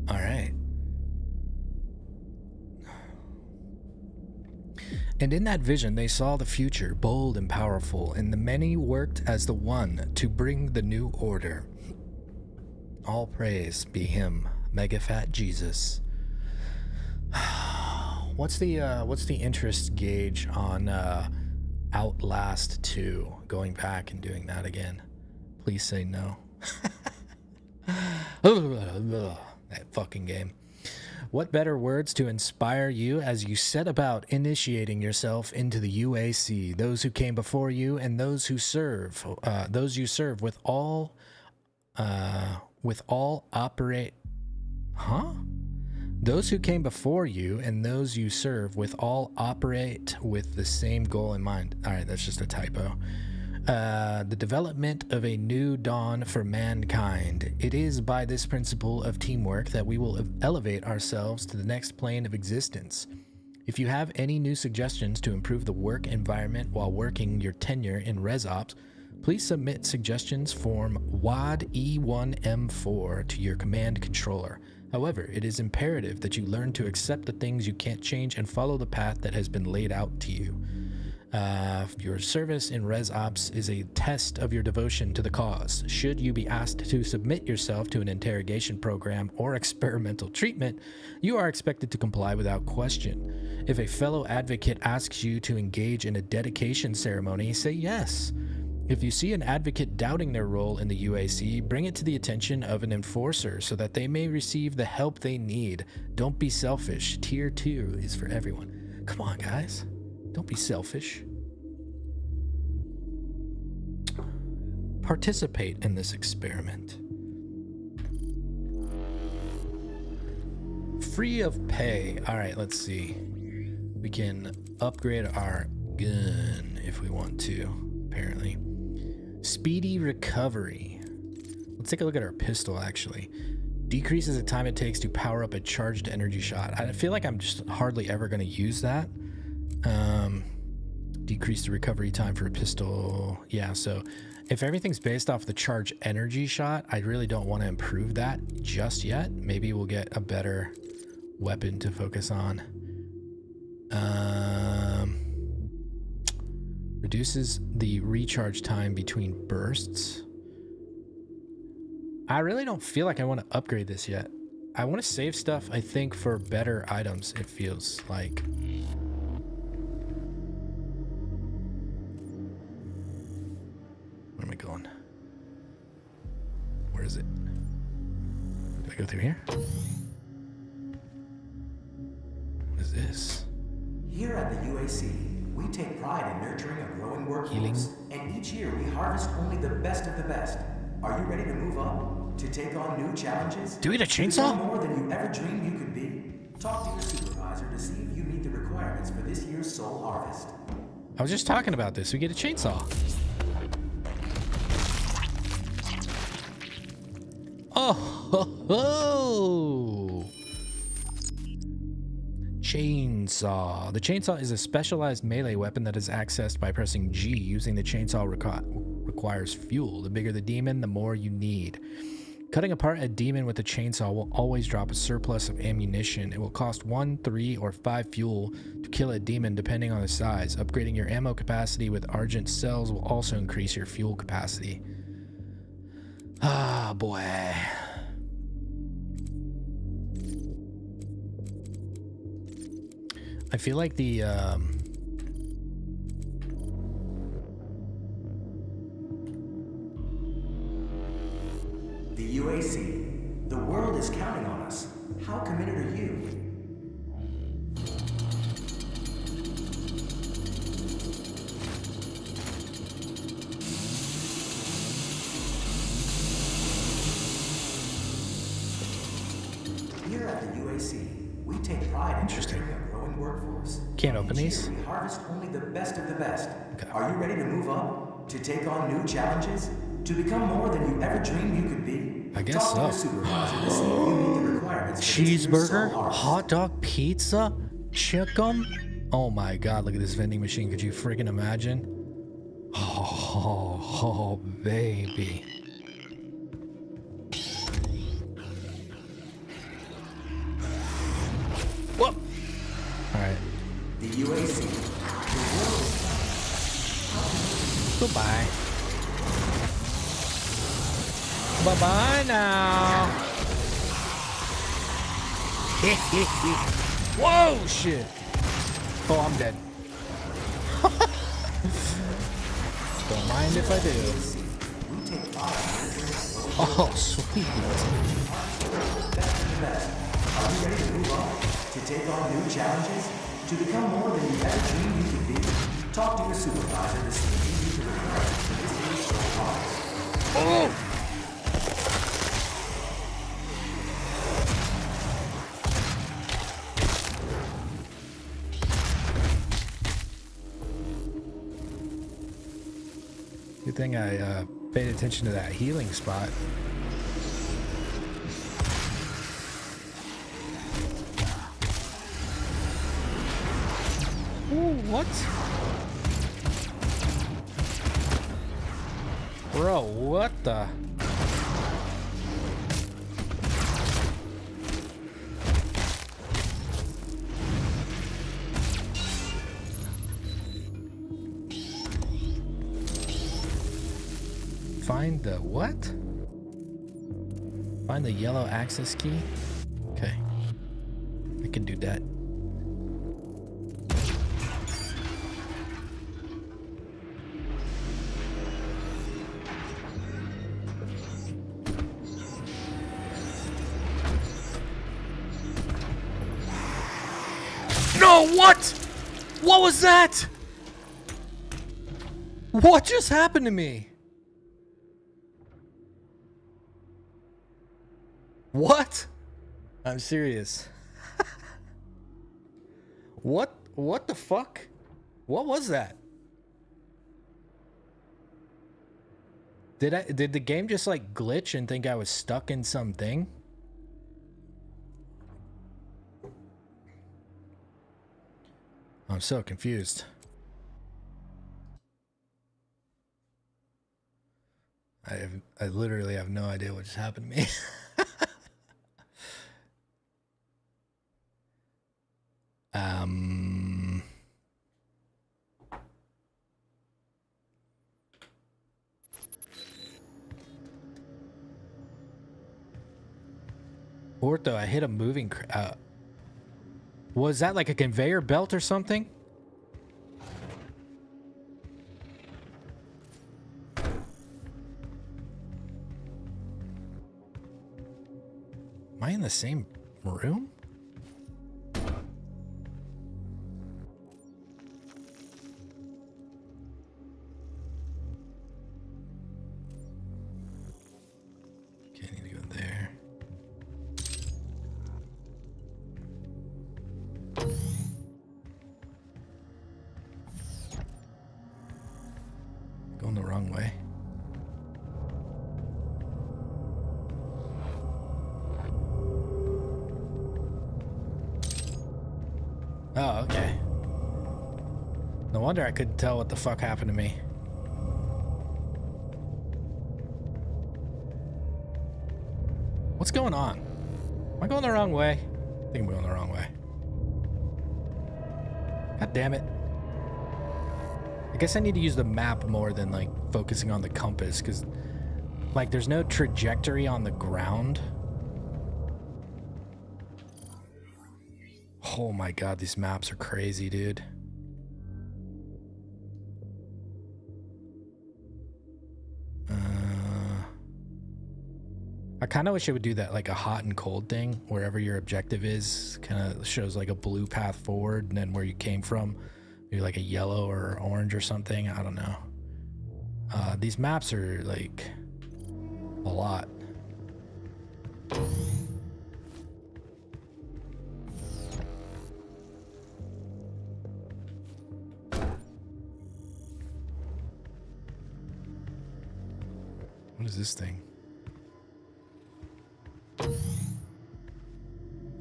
right. And in that vision, they saw the future, bold and powerful, and the many worked as the one to bring the new order. All praise be him, Mega Fat Jesus. What's the interest gauge on Outlast 2? Going back and doing that again. Please say no. That fucking game. What better words to inspire you as you set about initiating yourself into the UAC? Those who came before you and those who serve, those you serve with all operate. Huh? Those who came before you and those you serve with all operate with the same goal in mind. All right, that's just a typo. The development of a new dawn for mankind. It is by this principle of teamwork that we will elevate ourselves to the next plane of existence. If you have any new suggestions to improve the work environment while working your tenure in ResOps, please submit suggestions form WAD E1M4 to your command controller. However, it is imperative that you learn to accept the things you can't change and follow the path that has been laid out to you. Your service in ResOps is a test of your devotion to the cause. Should you be asked to submit yourself to an interrogation program or experimental treatment, you are expected to comply without question. If a fellow advocate asks you to engage in a dedication ceremony, say yes. If you see an advocate doubting their role in the UAC, bring it to the attention of an enforcer so that they may receive the help they need. Don't be selfish. Tier 2 is for everyone. Come on, guys. Don't be selfish. Participate in this experiment. Free of pay. All right, let's see. We can upgrade our gun if we want to, apparently. Speedy recovery. Let's take a look at our pistol, actually. Decreases the time it takes to power up a charged energy shot. I feel like I'm just hardly ever going to use that. Decrease the recovery time for a pistol. Yeah, so if everything's based off the charged energy shot, I really don't want to improve that just yet. Maybe we'll get a better weapon to focus on. Reduces the recharge time between bursts. I really don't feel like I want to upgrade this yet. I want to save stuff, I think, for better items, it feels like. Where am I going? Where is it? Do I go through here? What is this? Here at the UAC, we take pride in nurturing a growing workforce, and each year we harvest only the best of the best. Are you ready to move up? To take on new challenges? Do we get a chainsaw? More than you ever dreamed you could be? Talk to your supervisor to see if you meet the requirements for this year's soul harvest. I was just talking about this. We get a chainsaw. Oh, ho, ho. Chainsaw. The chainsaw is a specialized melee weapon that is accessed by pressing G. Using the chainsaw requires fuel. The bigger the demon, the more you need. Cutting apart a demon with a chainsaw will always drop a surplus of ammunition. It will cost 1, 3, or 5 fuel to kill a demon depending on the size. Upgrading your ammo capacity with Argent cells will also increase your fuel capacity. Ah, boy. I feel like the UAC, the world is counting on us. How committed are you? Here at the UAC, we take pride in nurturing a growing workforce. Can't open these? We harvest only the best of the best. Okay. Are you ready to move up? To take on new challenges? To become more than you ever dreamed you could be? I guess so. Cheeseburger, hot dog, pizza, chicken. Oh my god, look at this vending machine. Could you freaking imagine? Oh, baby. Whoop. Alright. The UAC. Goodbye. Bye-bye now. Whoa, shit. Oh, I'm dead. Don't mind if I do. Oh, sweet. Are you ready to move on? To take on new challenges? To become more than you ever dreamed you could be? Talk to your supervisor to see if you meet the requirements for this year's soul harvest. Oh! Good thing I paid attention to that healing spot. Ooh, what? Bro, what the? Find the what? Find the yellow access key? Okay. I can do that. No, what? What was that? What just happened to me? What? I'm serious. What the fuck? What was that? Did the game just like glitch and think I was stuck in something? I'm so confused. I literally have no idea what just happened to me. Ortho, I hit a moving was that like a conveyor belt or something? Am I in the same room? Okay, I need to go there. Going the wrong way. Oh, okay. No wonder I couldn't tell what the fuck happened to me. What's going on? Am I going the wrong way? I think I'm going the wrong way. God damn it. I guess I need to use the map more than like focusing on the compass, because like there's no trajectory on the ground. Oh my god, these maps are crazy, dude. I kind of wish it would do that, like a hot and cold thing, wherever your objective is, kind of shows like a blue path forward, and then where you came from, maybe like a yellow or orange or something. I don't know. These maps are like a lot. What is this thing?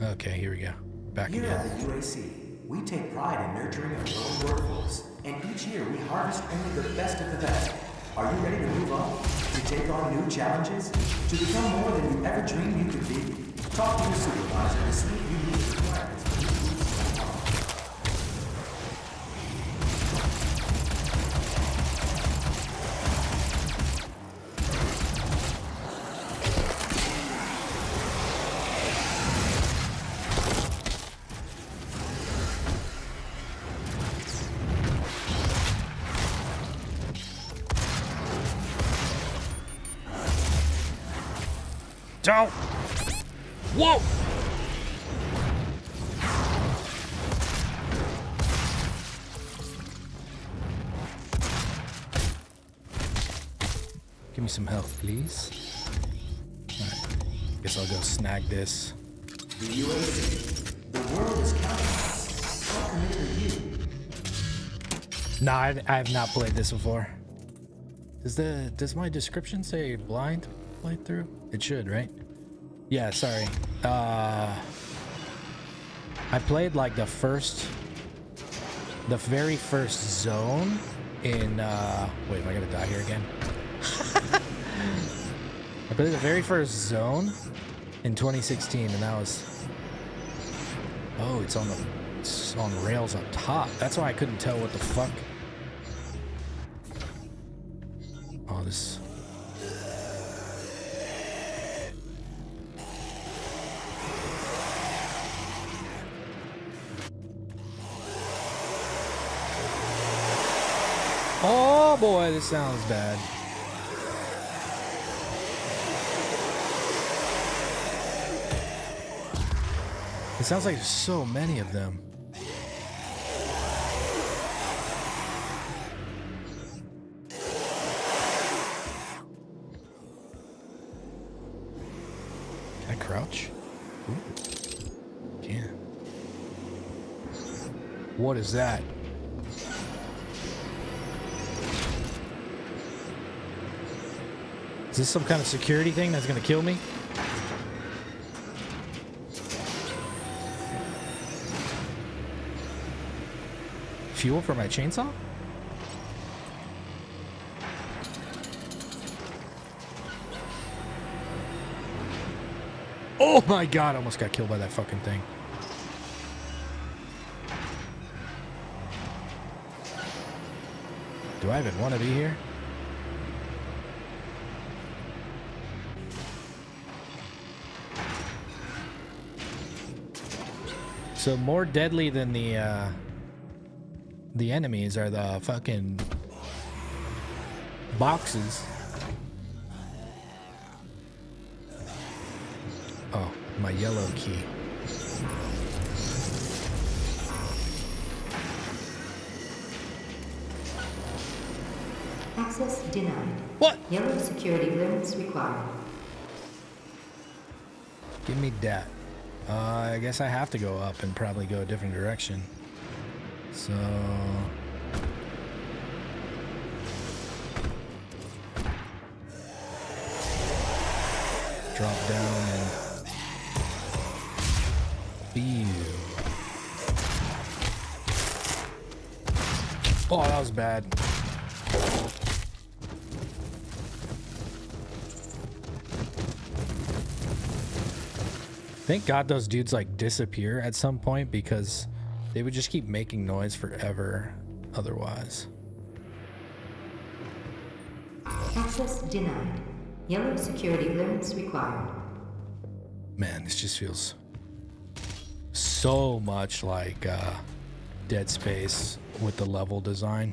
Okay, here we go. Back Here again. at the UAC, we take pride in nurturing a growing workforce, and each year we harvest only the best of the best. Are you ready to move up? To take on new challenges? To become more than you ever dreamed you could be? Talk to your supervisor to see if you meet the requirements. Don't! Whoa! Give me some health, please. Alright. Guess I'll go snag this. The UAC, the world is counting us. How committed are you? Nah, I have not played this before. Does my description say blind playthrough? It should, right? Yeah, sorry. I played like the very first zone in wait, am I gonna die here again? I played the very first zone in 2016, and that was it's on rails up top. That's why I couldn't tell what the fuck. Oh, this. Oh boy, this sounds bad. It sounds like there's so many of them. Can I crouch? Ooh. Can. What is that? this some kind of security thing that's gonna kill me? Fuel for my chainsaw? Oh my god, I almost got killed by that fucking thing. Do I even want to be here? So more deadly than the enemies are the fucking boxes. Oh, my yellow key. Access denied. What? Yellow security clearance required. Give me that. I guess I have to go up and probably go a different direction. So... drop down and... Phew. Oh, that was bad. Thank God those dudes like disappear at some point because they would just keep making noise forever otherwise. Access denied. Yellow security clearance required. Man, this just feels so much like Dead Space with the level design.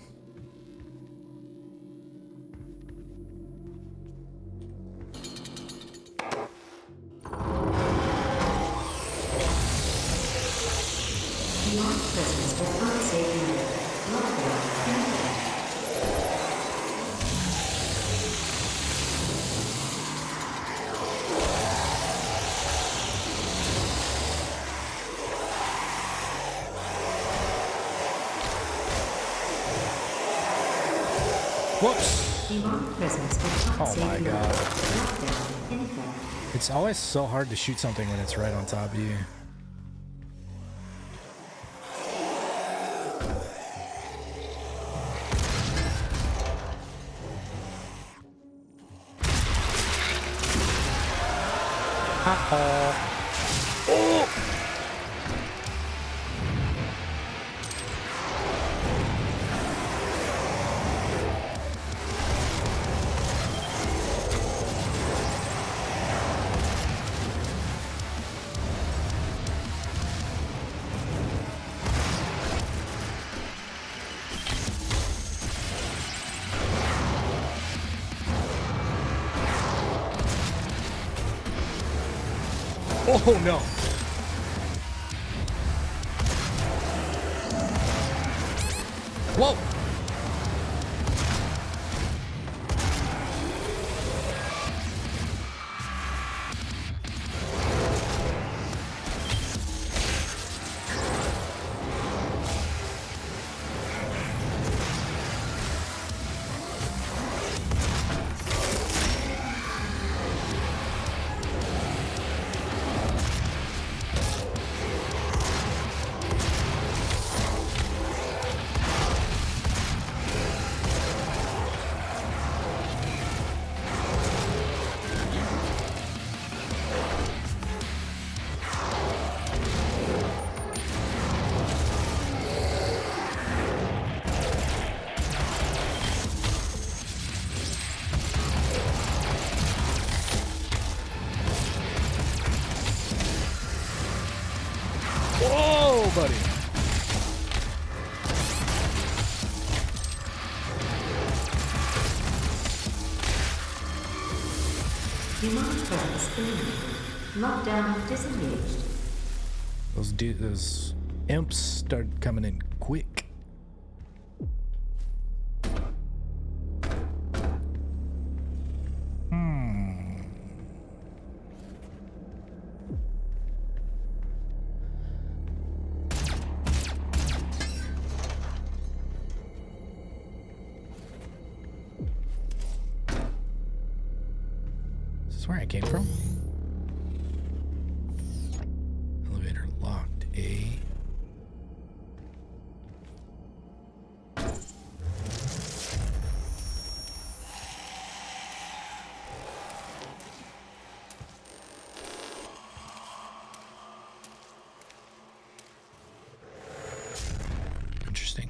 Beyond presence of unsafe matter. Lockdown in effect. Whoops! Beyond presence of Oh my unsafe God. matter. Lockdown in effect. It's always so hard to shoot something when it's right on top of you. Oh! Oh no! Whoa! Whoa, buddy! Beyond presence eliminated. Lockdown disengaged. Those imps started coming in quick. That's where I came from. Elevator locked. A. Interesting.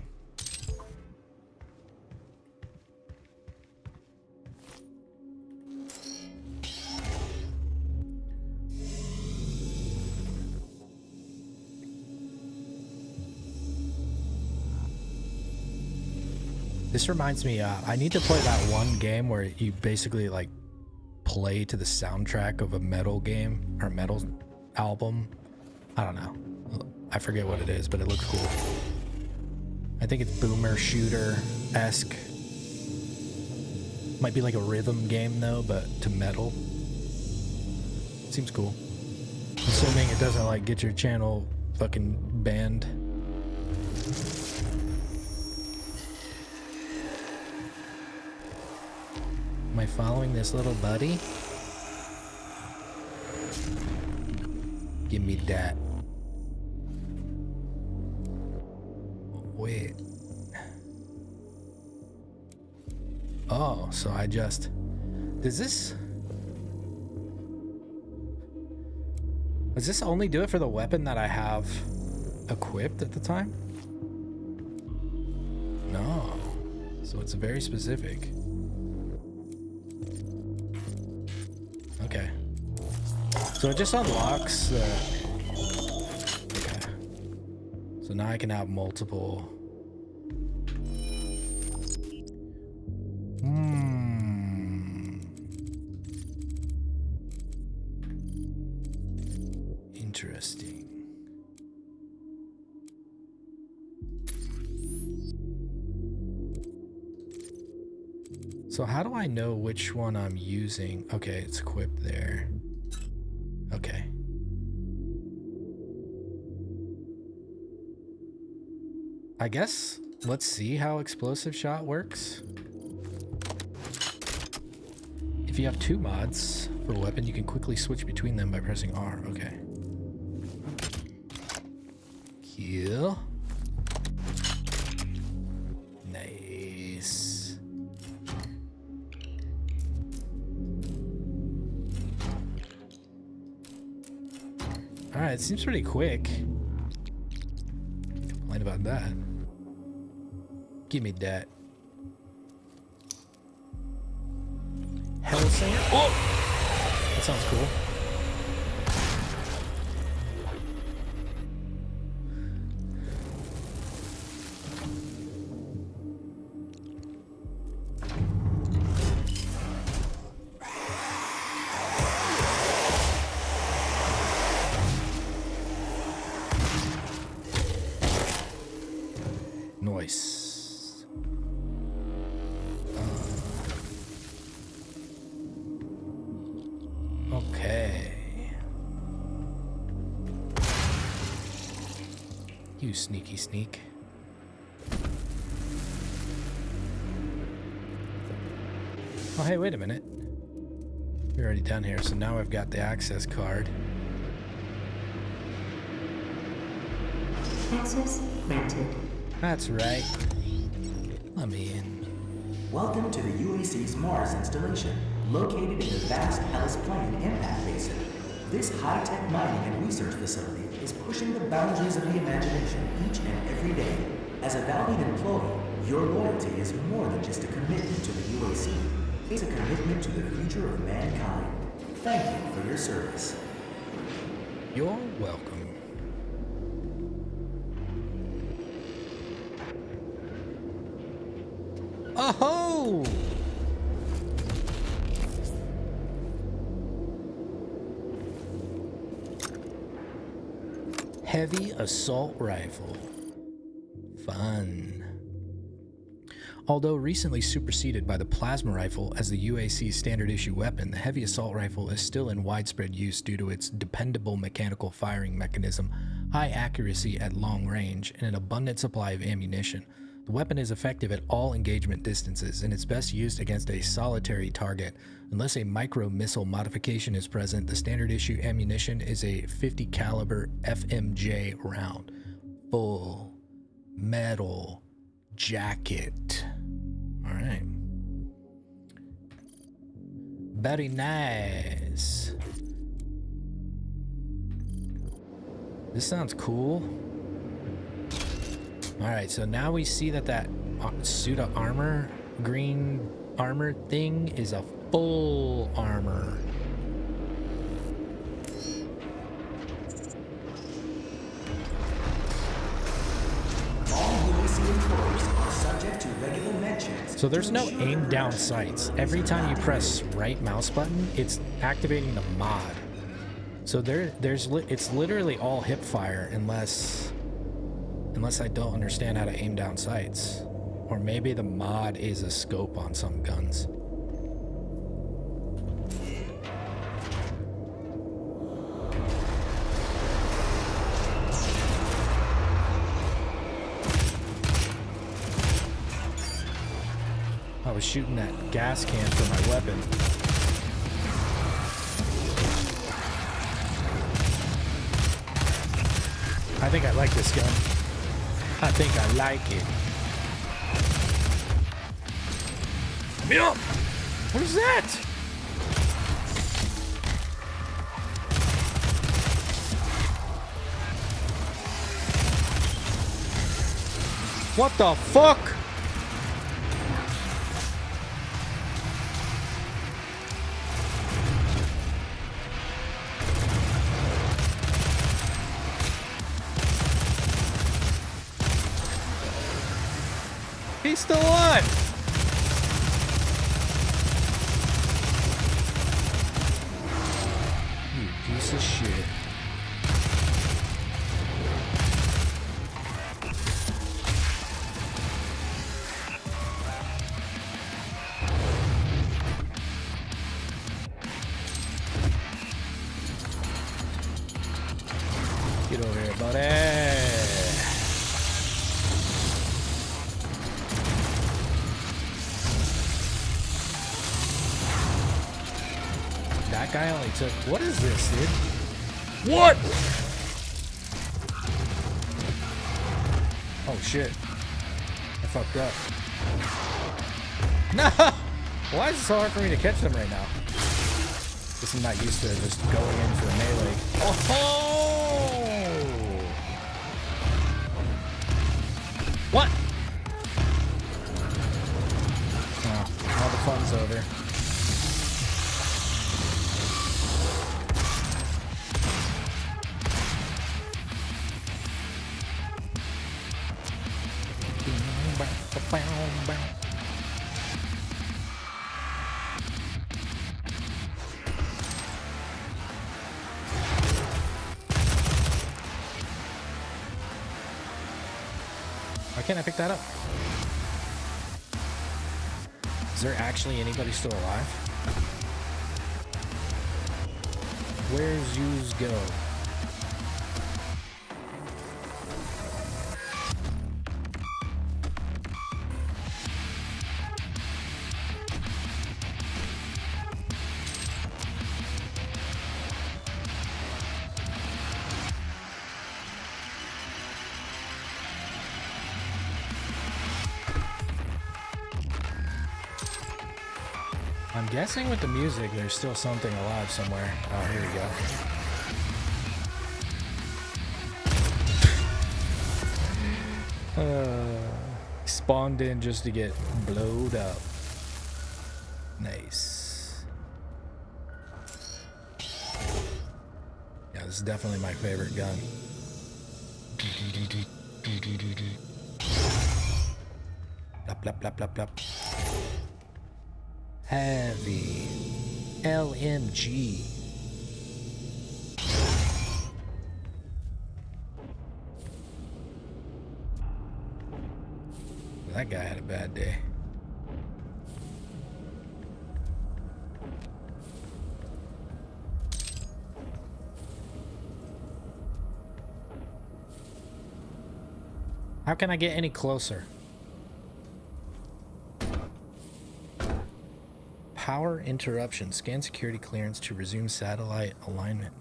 This reminds me, I need to play that one game where you basically like play to the soundtrack of a metal game or metal album. I don't know. I forget what it is, but it looks cool. I think it's Boomer Shooter-esque. Might be like a rhythm game though, but to metal. Seems cool. Assuming it doesn't like get your channel fucking banned. Am I following this little buddy? Give me that. Wait. Oh, so I just... Does this... Does this only do it for the weapon that I have equipped at the time? No. So it's very specific. Okay. So it just unlocks the... Okay. So now I can have multiple... Interesting. So how do I know which one I'm using? Okay, it's equipped there. Okay. I guess let's see how explosive shot works. If you have two mods for a weapon, you can quickly switch between them by pressing R. Okay. Kill. Nice. Alright, it seems pretty quick. Complain about that. Give me that. Hellsinger? Oh! That sounds cool. Nice. Okay. You sneaky sneak. Oh, hey, wait a minute. We're already down here, so now I've got the access card. Access granted. That's right. Let me in. Welcome to the UAC's Mars installation, located in the vast Hellas Plain impact basin. This high-tech mining and research facility is pushing the boundaries of the imagination each and every day. As a valued employee, your loyalty is more than just a commitment to the UAC. It's a commitment to the future of mankind. Thank you for your service. You're welcome. Oh! Heavy assault rifle. Fun. Although recently superseded by the plasma rifle as the UAC's standard issue weapon, the heavy assault rifle is still in widespread use due to its dependable mechanical firing mechanism, high accuracy at long range, and an abundant supply of ammunition. The weapon is effective at all engagement distances, and it's best used against a solitary target. Unless a micro-missile modification is present, the standard issue ammunition is a 50 caliber FMJ round. Full metal jacket. Alright. Very nice. This sounds cool. Alright, so now we see that suit of armor, green armor thing is a full armor. So there's no aim down sights. Every time you press right mouse button, it's activating the mod. So it's literally all hip fire unless I don't understand how to aim down sights. Or maybe the mod is a scope on some guns. I was shooting that gas can for my weapon. I think I like this gun. I think I like it. Yup! What is that? What the fuck? He's still on! You piece of shit. Get over here, buddy. That guy only took... What is this, dude? What? Oh, shit. I fucked up. No! Why is it so hard for me to catch them right now? Guess I'm not used to just going in for a melee. Oh! What? Oh, all the fun's over. Why can't I pick that up? Is there actually anybody still alive? Where's yous go? I'm guessing with the music, there's still something alive somewhere. Oh, here we go. Spawned in just to get blowed up. Nice. Yeah, this is definitely my favorite gun. Blop, blop, blop, blop, blop. Heavy LMG. That guy had a bad day. How can I get any closer? Power interruption. Scan security clearance to resume satellite alignment.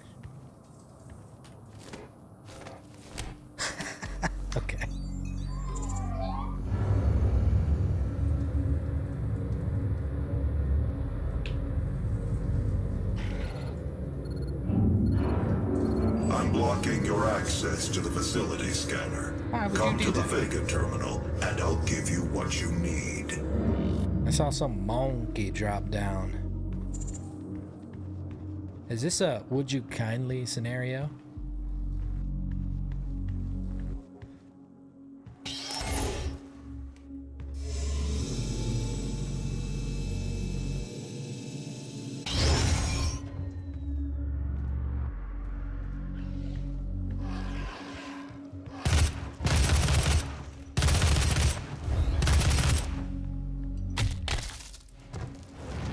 Okay. I'm blocking your access to the facility scanner. Why would Come you to do the that? Vega terminal, and I'll give you what you need. I saw some monkey drop down. Is this a would you kindly scenario?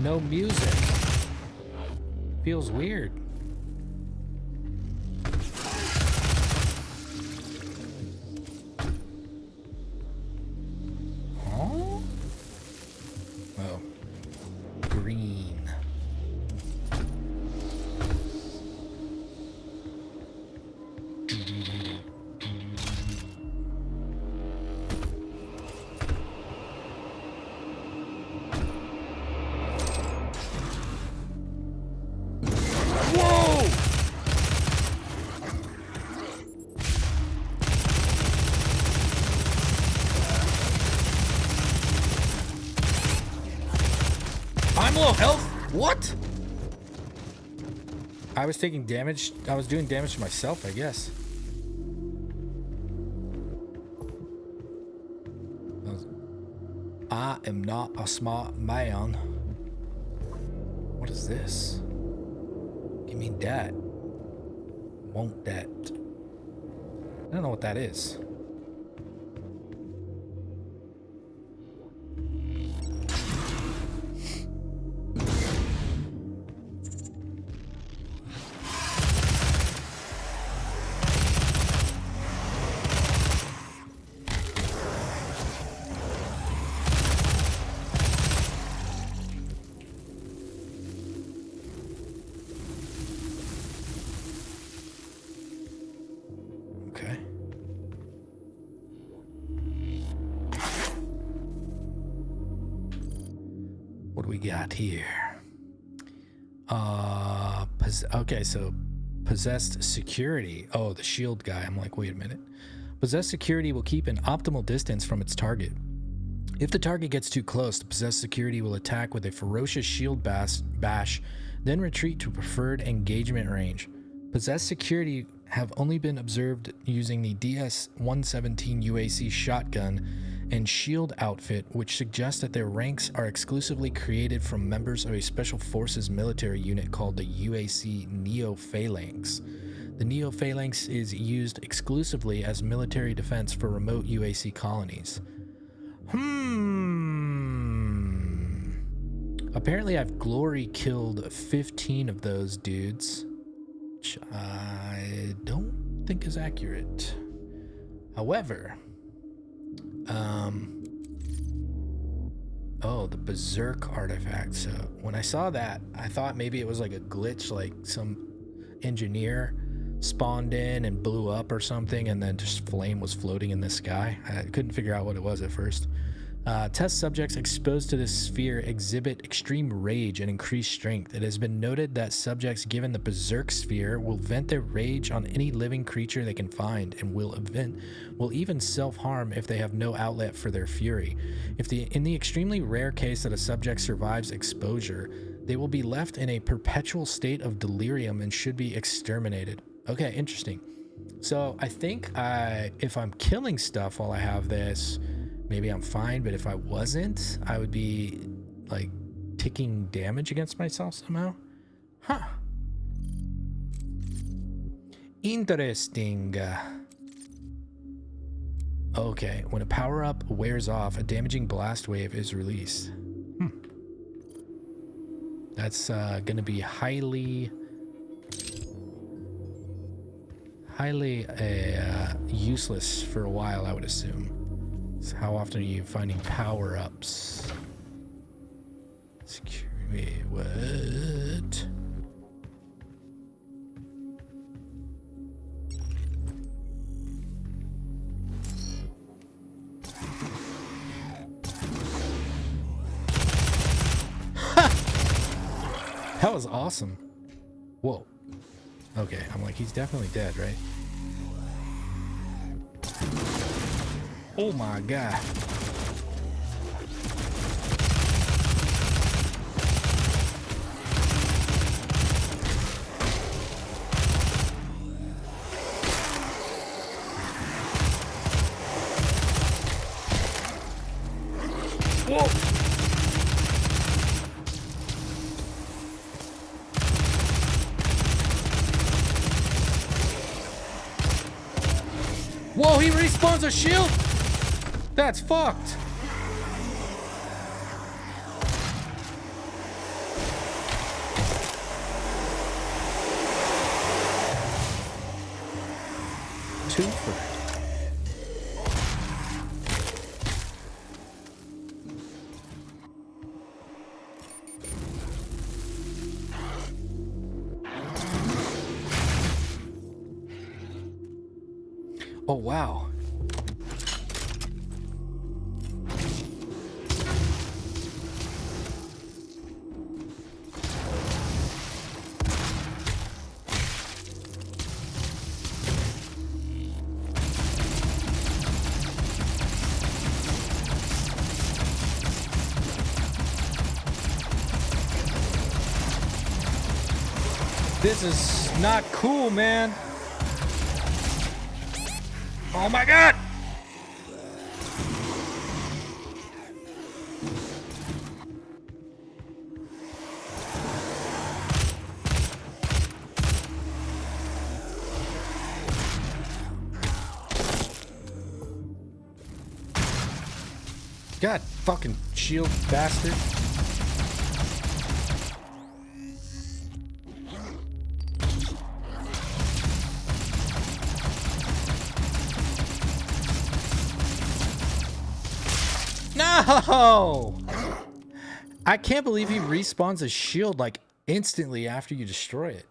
No music. Feels weird. Huh? Oh. Green. Whoa! I'm low health? What? I was taking damage. I was doing damage to myself, I guess. I am not a smart man. What is this? Give me that. Want that. I don't know what that is. Okay. What do we got here? Okay, so possessed security. Oh, the shield guy. I'm like, wait a minute. Possessed security will keep an optimal distance from its target. If the target gets too close, the possessed security will attack with a ferocious shield bash, then retreat to preferred engagement range. Possessed security have only been observed using the DS-117 UAC shotgun and shield outfit, which suggests that their ranks are exclusively created from members of a special forces military unit called the UAC Neo-Phalanx. The Neo-Phalanx is used exclusively as military defense for remote UAC colonies. Apparently I've glory killed 15 of those dudes, which I don't think is accurate. However, oh, the Berserk artifact. So when I saw that, I thought maybe it was like a glitch, like some engineer spawned in and blew up or something, and then just flame was floating in the sky. I couldn't figure out what it was at first. Test subjects exposed to this sphere exhibit extreme rage and increased strength. It has been noted that subjects given the Berserk sphere will vent their rage on any living creature they can find, and will even self-harm if they have no outlet for their fury. In the extremely rare case that a subject survives exposure, they will be left in a perpetual state of delirium and should be exterminated. Okay, interesting. So I think if I'm killing stuff while I have this, maybe I'm fine, but if I wasn't, I would be like taking damage against myself somehow. Huh. Interesting. Okay, when a power-up wears off, a damaging blast wave is released. That's gonna be highly useless for a while, I would assume. So how often are you finding power-ups? Security. Wait, what? That was awesome. Whoa. Okay, I'm like, he's definitely dead, right? Oh my god. Whoa. Whoa, he respawns a shield? That's fucked. Twofer. Oh, wow. This is not cool, man. Oh my god! God fucking shield bastard. No! I can't believe he respawns a shield like instantly after you destroy it.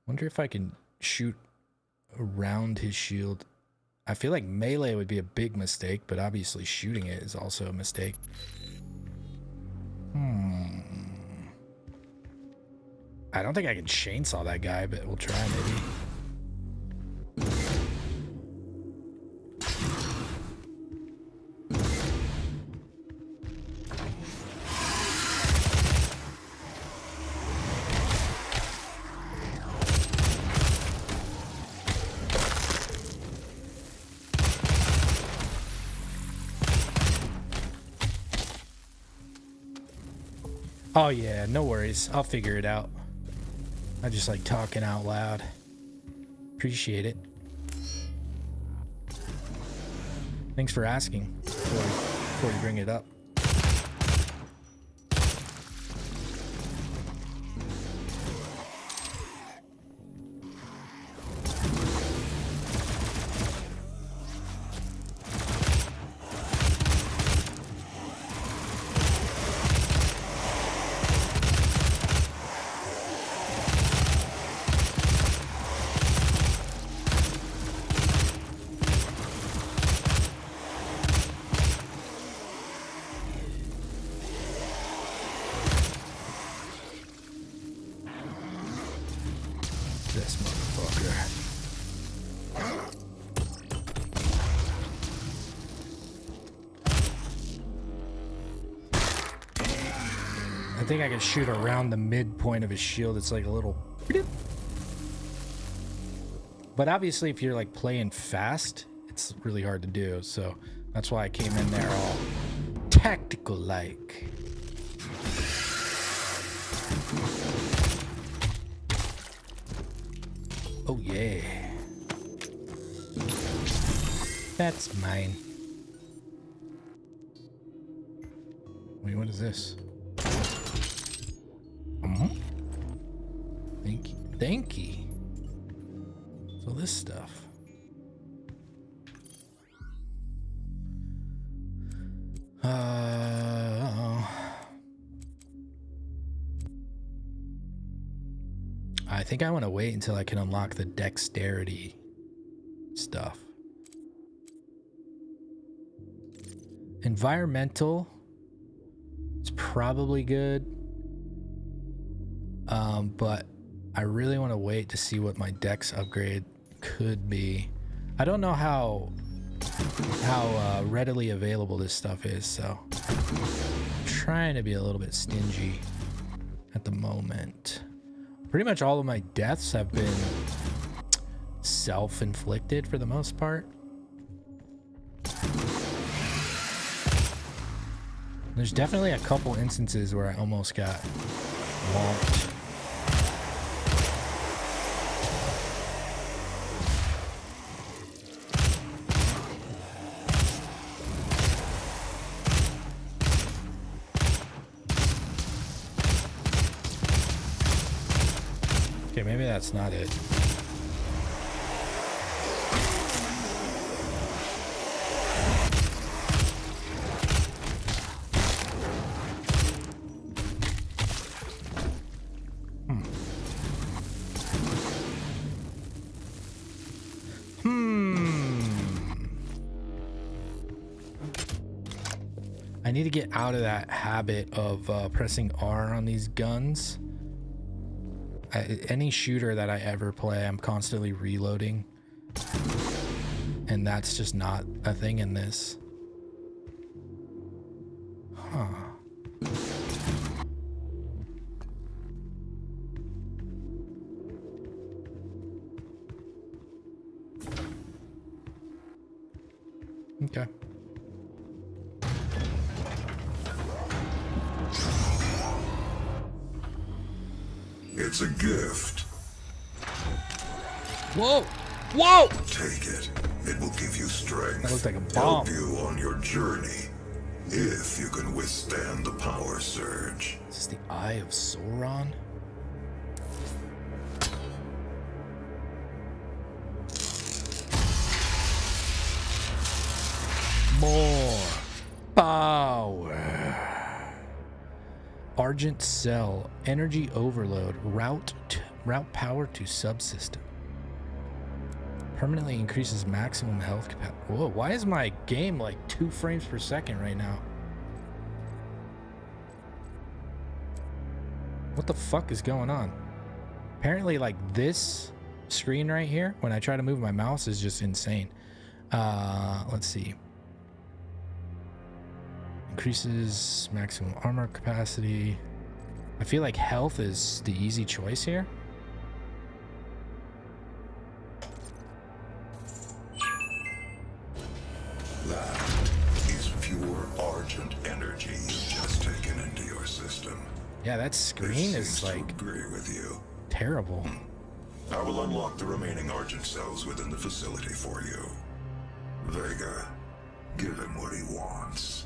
Wonder if I can shoot around his shield. I feel like melee would be a big mistake, but obviously shooting it is also a mistake. I don't think I can chainsaw that guy, but we'll try maybe. Oh yeah, no worries. I'll figure it out. I just like talking out loud. Appreciate it. Thanks for asking before you bring it up. This motherfucker. I think I can shoot around the midpoint of his shield. It's like a little... But obviously if you're like playing fast, it's really hard to do. So that's why I came in there all tactical like. Oh yeah. That's mine. Wait, what is this? Thank you. Thank you. So this stuff. I think I want to wait until I can unlock the dexterity stuff. Environmental is probably good, but I really want to wait to see what my dex upgrade could be. I don't know how readily available this stuff is, so I'm trying to be a little bit stingy at the moment. Pretty much all of my deaths have been self-inflicted for the most part. There's definitely a couple instances where I almost got whomped. Okay, maybe that's not it. I need to get out of that habit of pressing R on these guns. Any shooter that I ever play, I'm constantly reloading. And that's just not a thing in this. Huh. Okay. It's a gift. Whoa! Whoa! Take it. It will give you strength. That looks like a bomb. Help you on your journey. If you can withstand the power surge. Is this the Eye of Sauron? More power. Argent Cell, Energy Overload, route power to subsystem. Permanently increases maximum health capacity. Whoa, why is my game like 2 frames per second right now? What the fuck is going on? Apparently like this screen right here, when I try to move my mouse, is just insane. Let's see. Increases maximum armor capacity. I feel like health is the easy choice here. That is pure Argent energy you've just taken into your system. Yeah, that screen This is seems to like agree with you. terrible. I will unlock the remaining Argent cells within the facility for you. Vega, give him what he wants.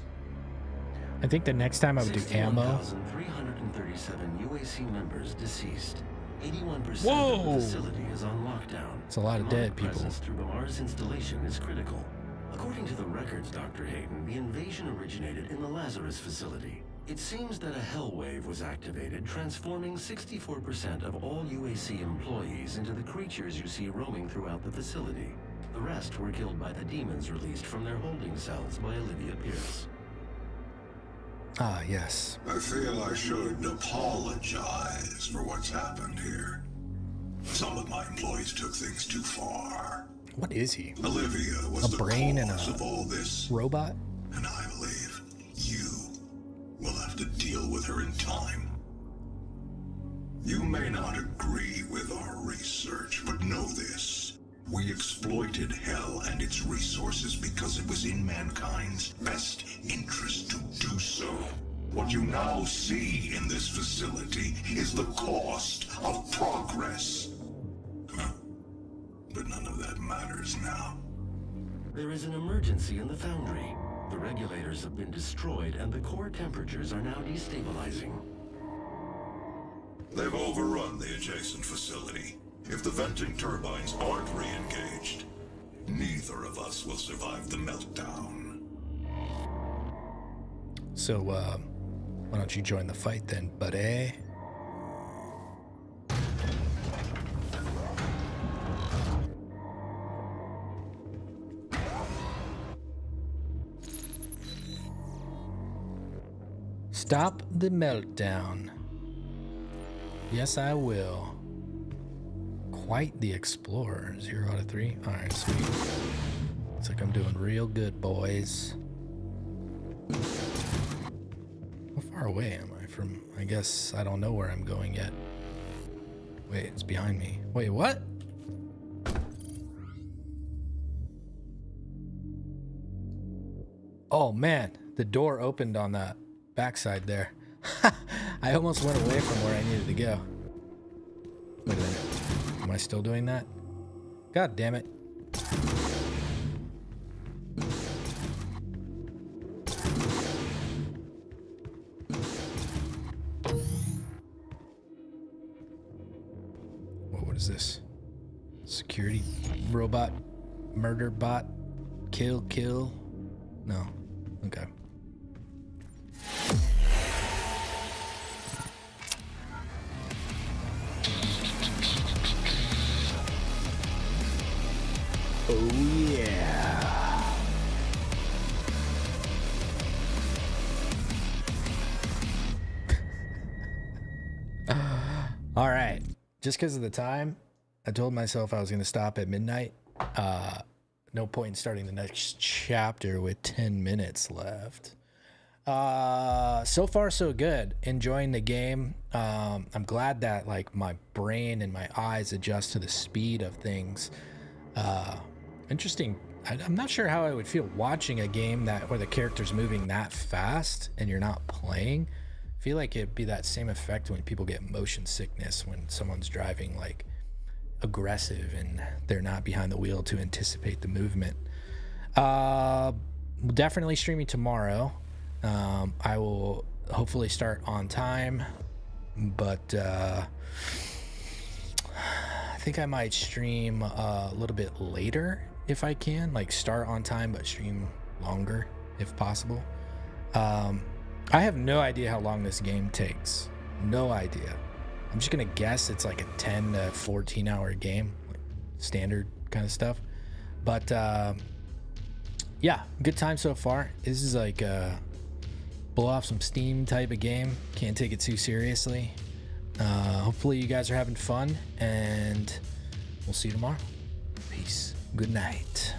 I think the next time I would do ammo. 61,337 UAC members deceased. 81% Whoa! of the facility is on lockdown. It's a lot of dead people. Presence through Mars installation is critical. According to the records, Dr. Hayden, the invasion originated in the Lazarus facility. It seems that a hell wave was activated, transforming 64% of all UAC employees into the creatures you see roaming throughout the facility. The rest were killed by the demons released from their holding cells by Olivia Pierce. Ah, yes. I feel I should apologize for what's happened here. Some of my employees took things too far. What is he? Olivia was A brain the and cause a of all this, robot? and I believe you will have to deal with her in time. You may not agree with our research, but know this. We exploited Hell and its resources because it was in mankind's best interest to do so. What you now see in this facility is the cost of progress. Huh. But none of that matters now. There is an emergency in the foundry. The regulators have been destroyed and the core temperatures are now destabilizing. They've overrun the adjacent facility. If the venting turbines aren't So, why don't you join the fight then, buddy? Stop the meltdown. Yes, I will. Quite the explorer. 0 out of 3. Alright, sweet. Looks like I'm doing real good, boys. How far away am I from? I guess I don't know where I'm going yet. Wait, it's behind me. Wait, what? Oh man, the door opened on that backside there. I almost went away from where I needed to go. Wait a minute. Am I still doing that? God damn it. What is this? Security robot, murder bot, kill. No. Okay. Oh yeah. All right. Just because of the time, I told myself I was going to stop at midnight. No point in starting the next chapter with 10 minutes left. So far so good. Enjoying the game. I'm glad that like my brain and my eyes adjust to the speed of things. Interesting. I'm not sure how I would feel watching a game where the character's moving that fast and you're not playing. I feel like it'd be that same effect when people get motion sickness when someone's driving like aggressive and they're not behind the wheel to anticipate the movement. Definitely streaming tomorrow. I will hopefully start on time, but I think I might stream a little bit later if I can, like start on time but stream longer if possible. I have no idea how long this game takes. No idea. I'm just gonna guess it's like a 10 to 14 hour game, like standard kind of stuff. But yeah, good time so far. This is like blow off some steam type of game. Can't take it too seriously. Hopefully you guys are having fun, and we'll see you tomorrow. Peace. Good night.